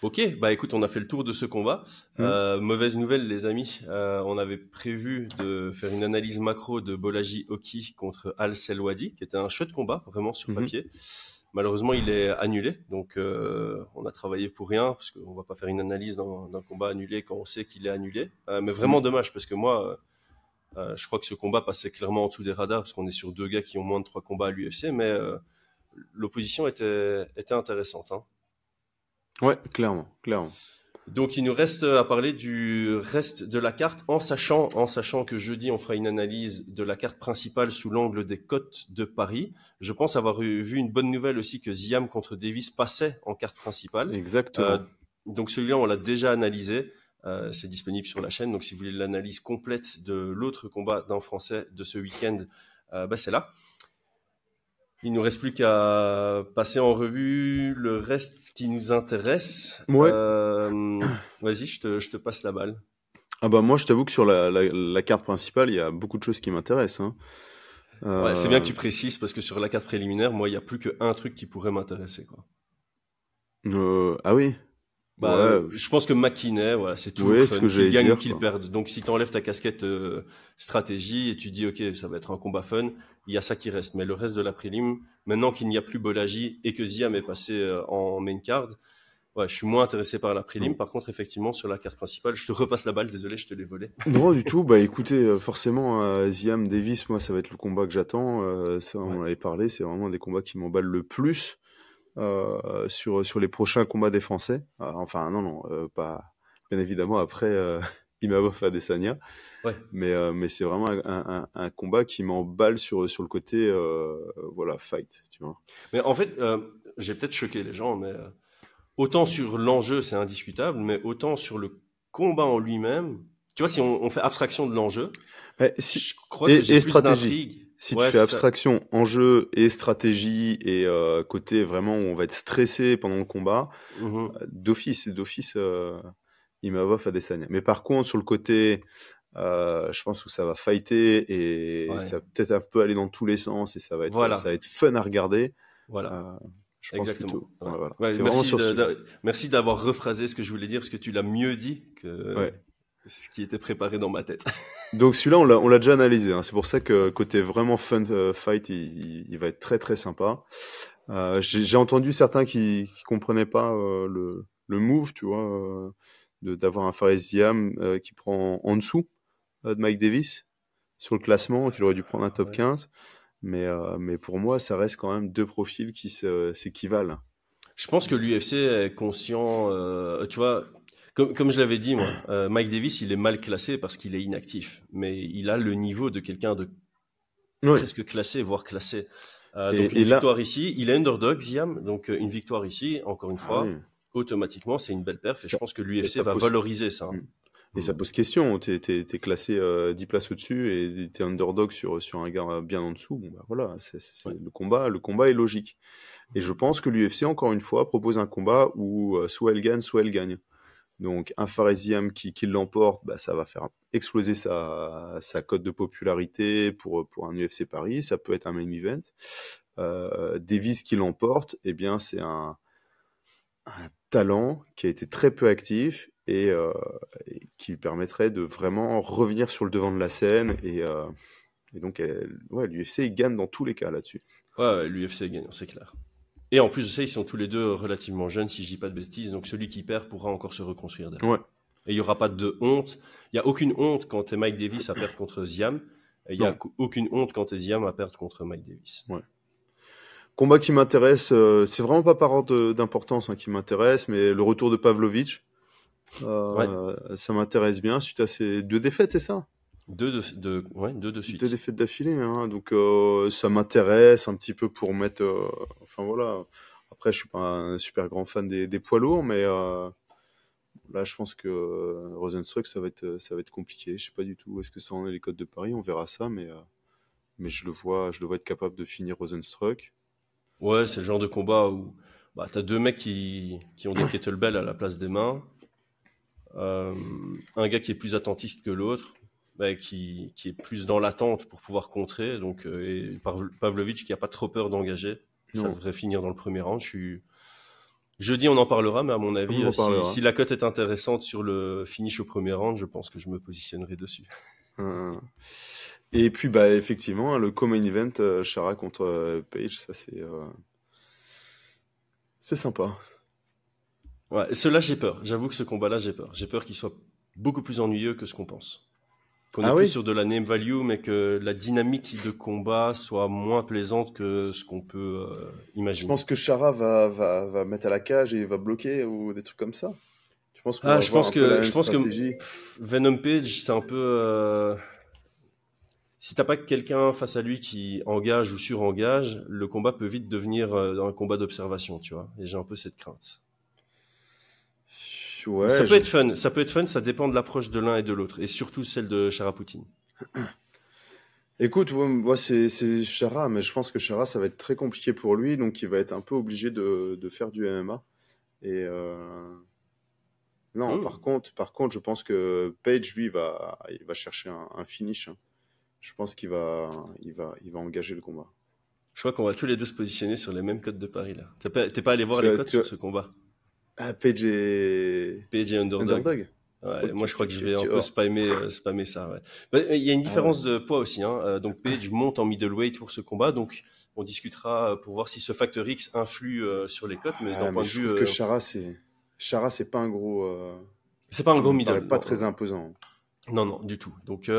[SPEAKER 1] Ok, bah écoute, on a fait le tour de ce combat. Mauvaise nouvelle, les amis. On avait prévu de faire une analyse macro de Bolaji Oki contre Al Selwadi, qui était un chouette combat, vraiment sur papier. Malheureusement, il est annulé, donc on a travaillé pour rien, parce qu'on va pas faire une analyse d'un combat annulé quand on sait qu'il est annulé. Mais vraiment dommage, parce que moi, je crois que ce combat passait clairement en dessous des radars, parce qu'on est sur 2 gars qui ont moins de 3 combats à l'UFC, mais l'opposition était intéressante. Hein.
[SPEAKER 6] Ouais, clairement.
[SPEAKER 1] Donc, il nous reste à parler du reste de la carte, en sachant que jeudi, on fera une analyse de la carte principale sous l'angle des cotes de Paris. Je pense avoir vu une bonne nouvelle aussi que Ziam contre Davis passait en carte principale.
[SPEAKER 6] Exactement.
[SPEAKER 1] Donc, celui-là, on l'a déjà analysé. C'est disponible sur la chaîne. Donc, si vous voulez l'analyse complète de l'autre combat d'un Français de ce week-end, c'est là. Il nous reste plus qu'à passer en revue le reste qui nous intéresse.
[SPEAKER 6] Ouais.
[SPEAKER 1] Vas-y, je te passe la balle.
[SPEAKER 6] Ah bah moi, je t'avoue que sur la carte principale, il y a beaucoup de choses qui m'intéressent. Hein.
[SPEAKER 1] Ouais, c'est bien que tu précises parce que sur la carte préliminaire, moi, il n'y a plus qu'un truc qui pourrait m'intéresser, quoi.
[SPEAKER 6] Ah oui.
[SPEAKER 1] Bah,
[SPEAKER 6] Ouais.
[SPEAKER 1] je pense que McKinney, voilà, c'est toujours
[SPEAKER 6] Ouais,
[SPEAKER 1] fun,
[SPEAKER 6] ce que j'allais
[SPEAKER 1] qu'il gagne
[SPEAKER 6] dire,
[SPEAKER 1] ou qu'il
[SPEAKER 6] quoi.
[SPEAKER 1] perde. Donc, si tu enlèves ta casquette stratégie et tu dis, OK, ça va être un combat fun, il y a ça qui reste. Mais le reste de la prélim, maintenant qu'il n'y a plus Bolaji et que Ziam est passé en main card, ouais, je suis moins intéressé par la prélim. Par contre, effectivement, sur la carte principale, je te repasse la balle, désolé, je te l'ai volé.
[SPEAKER 6] Non, du tout. Bah écoutez, forcément, Ziam Davis, moi, ça va être le combat que j'attends. Ça, on en avait parlé, c'est vraiment des combats qui m'emballent le plus sur les prochains combats des Français. Enfin, non, pas bien évidemment après Imavov Adesanya.
[SPEAKER 1] Ouais.
[SPEAKER 6] Mais c'est vraiment un combat qui m'emballe sur le côté voilà, fight, tu vois.
[SPEAKER 1] Mais en fait, j'ai peut-être choqué les gens, mais autant sur l'enjeu, c'est indiscutable, mais autant sur le combat en lui-même, tu vois, si on fait abstraction de l'enjeu, je crois que j'ai plus d'intrigue.
[SPEAKER 6] Si
[SPEAKER 1] Ouais,
[SPEAKER 6] tu fais
[SPEAKER 1] c'est
[SPEAKER 6] abstraction enjeu et stratégie et côté vraiment où on va être stressé pendant le combat, d'office, Imavov Adesanya. Mais par contre, sur le côté, je pense que ça va fighter et ça va peut-être un peu aller dans tous les sens et ça va être fun à regarder.
[SPEAKER 1] Voilà.
[SPEAKER 6] Je pense
[SPEAKER 1] exactement.
[SPEAKER 6] plutôt. Ouais, voilà.
[SPEAKER 1] Ouais, merci d'avoir rephrasé ce que je voulais dire parce que tu l'as mieux dit que ce qui était préparé dans ma tête.
[SPEAKER 6] Donc celui-là, on l'a déjà analysé. Hein. C'est pour ça que côté vraiment fun fight, il va être très très sympa. J'ai entendu certains qui comprenaient pas le move, tu vois, d'avoir un Fares Ziam qui prend en dessous de Mike Davis sur le classement, qu'il aurait dû prendre un top 15. Mais pour moi, ça reste quand même deux profils qui s'équivalent.
[SPEAKER 1] Je pense que l'UFC est conscient, tu vois, comme je l'avais dit, moi, Mike Davis, il est mal classé parce qu'il est inactif, mais il a le niveau de quelqu'un de presque classé, voire classé. Donc une victoire ici, il est underdog, Ziam, donc une victoire ici, encore une fois, automatiquement, c'est une belle perf, et je pense que l'UFC va valoriser ça.
[SPEAKER 6] Et ça pose question, t'es classé 10 places au-dessus et t'es underdog sur un gars bien en dessous, bon bah voilà, le combat est logique. Et je pense que l'UFC, encore une fois, propose un combat où soit elle gagne. Donc un Fares Ziam qui l'emporte, bah, ça va faire exploser sa cote de popularité pour un UFC Paris, ça peut être un main event. Davis qui l'emporte, eh bien c'est un talent qui a été très peu actif et qui lui permettrait de vraiment revenir sur le devant de la scène et donc l'UFC gagne dans tous les cas là-dessus.
[SPEAKER 1] Ouais, l'UFC gagne, c'est clair. Et en plus de ça, ils sont tous les deux relativement jeunes, si je dis pas de bêtises, donc celui qui perd pourra encore se reconstruire derrière.
[SPEAKER 6] Ouais.
[SPEAKER 1] Et il n'y aura pas de honte. Il n'y a aucune honte quand t'es Mike Davis à perdre contre Ziam. Et il n'y a aucune honte quand t'es Ziam à perdre contre Mike Davis.
[SPEAKER 6] Ouais. Combat qui m'intéresse, c'est vraiment pas par ordre d'importance qui m'intéresse, mais le retour de Pavlovich, ça m'intéresse bien suite à ces 2 défaites, c'est ça ?
[SPEAKER 1] Deux de suite.
[SPEAKER 6] 2 défaites d'affilée, hein, donc ça m'intéresse un petit peu pour mettre... enfin voilà, après je suis pas un super grand fan des poids lourds, mais là je pense que Rozenstruik ça va être compliqué, je sais pas du tout où est-ce que ça en est les codes de Paris, on verra ça, mais je le vois être capable de finir Rozenstruik.
[SPEAKER 1] Ouais, c'est le genre de combat où t'as 2 mecs qui ont des kettlebells à la place des mains, un gars qui est plus attentiste que l'autre, qui est plus dans l'attente pour pouvoir contrer, donc et Pavlovich qui a pas trop peur d'engager, ça devrait finir dans le premier round. Jeudi on en parlera, mais à mon avis, si la cote est intéressante sur le finish au premier round, je pense que je me positionnerai dessus.
[SPEAKER 6] Et puis effectivement, le co-main event, Chara contre Page, ça c'est sympa.
[SPEAKER 1] Ouais, cela j'ai peur. J'avoue que ce combat-là, j'ai peur. J'ai peur qu'il soit beaucoup plus ennuyeux que ce qu'on pense. Qu'on est plus sur de la name value, mais que la dynamique de combat soit moins plaisante que ce qu'on peut imaginer.
[SPEAKER 6] Je pense que Chara va mettre à la cage et va bloquer ou des trucs comme ça. pense qu'on va avoir un peu la même stratégie.
[SPEAKER 1] Venom Page, c'est un peu... Si t'as pas quelqu'un face à lui qui engage ou surengage, le combat peut vite devenir un combat d'observation, tu vois. Et j'ai un peu cette crainte.
[SPEAKER 6] Ouais,
[SPEAKER 1] ça peut être fun, ça dépend de l'approche de l'un et de l'autre, et surtout celle de Charapoutine.
[SPEAKER 6] Écoute, moi c'est Chara, mais je pense que Chara, ça va être très compliqué pour lui, donc il va être un peu obligé de faire du MMA. Et non, par contre, je pense que Page, lui, il va chercher un finish. Hein. Je pense qu'il va engager le combat.
[SPEAKER 1] Je crois qu'on va tous les deux se positionner sur les mêmes codes de Paris là. T'es pas allé voir les codes sur ce combat?
[SPEAKER 6] Ah, Page et Underdog.
[SPEAKER 1] Ouais, okay, moi je crois que je vais un peu spammer ça. Ouais. Il y a une différence de poids aussi. Hein. Donc Page monte en middleweight pour ce combat, donc on discutera pour voir si ce facteur X influe sur les cotes. Mais d'un point de vue,
[SPEAKER 6] je trouve que Chara c'est pas un gros.
[SPEAKER 1] C'est pas un gros middle.
[SPEAKER 6] Il paraît pas très imposant.
[SPEAKER 1] Non, du tout. Donc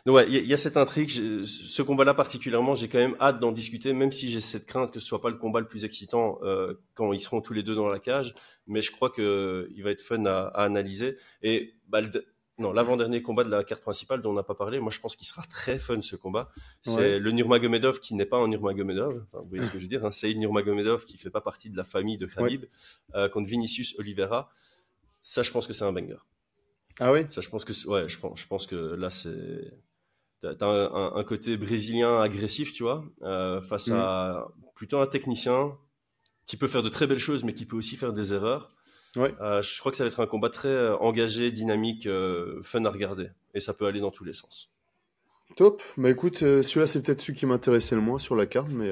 [SPEAKER 1] ouais, il y a cette intrigue. Ce combat-là particulièrement, j'ai quand même hâte d'en discuter, même si j'ai cette crainte que ce soit pas le combat le plus excitant quand ils seront tous les deux dans la cage. Mais je crois que il va être fun à analyser. Et l'avant-dernier combat de la carte principale dont on n'a pas parlé, moi je pense qu'il sera très fun ce combat. C'est le Nurmagomedov qui n'est pas un Nurmagomedov. Enfin, vous voyez ce que je veux dire, hein. C'est Nurmagomedov qui fait pas partie de la famille de Khabib contre Vinicius Oliveira. Ça, je pense que c'est un banger.
[SPEAKER 6] Ah oui.
[SPEAKER 1] Ça, je pense que là t'as un côté brésilien agressif, tu vois, face à plutôt un technicien qui peut faire de très belles choses, mais qui peut aussi faire des erreurs.
[SPEAKER 6] Ouais.
[SPEAKER 1] Je crois que ça va être un combat très engagé, dynamique, fun à regarder, et ça peut aller dans tous les sens.
[SPEAKER 6] Top. Bah écoute, celui-là c'est peut-être celui qui m'intéressait le moins sur la carte, mais.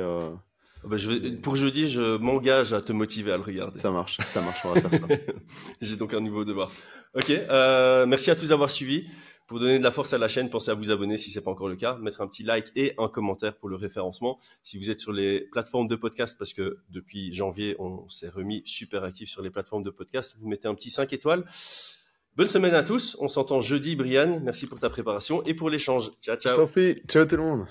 [SPEAKER 1] Pour jeudi, je m'engage à te motiver à le regarder.
[SPEAKER 6] Ça marche, on va faire ça.
[SPEAKER 1] J'ai donc un niveau de barre. Ok, merci à tous d'avoir suivi. Pour donner de la force à la chaîne, pensez à vous abonner si ce n'est pas encore le cas, mettre un petit like et un commentaire pour le référencement. Si vous êtes sur les plateformes de podcast, parce que depuis janvier, on s'est remis super actif sur les plateformes de podcast, vous mettez un petit 5 étoiles. Bonne semaine à tous, on s'entend jeudi, Brian. Merci pour ta préparation et pour l'échange. Ciao, ciao.
[SPEAKER 6] Je t'en prie, ciao tout le monde.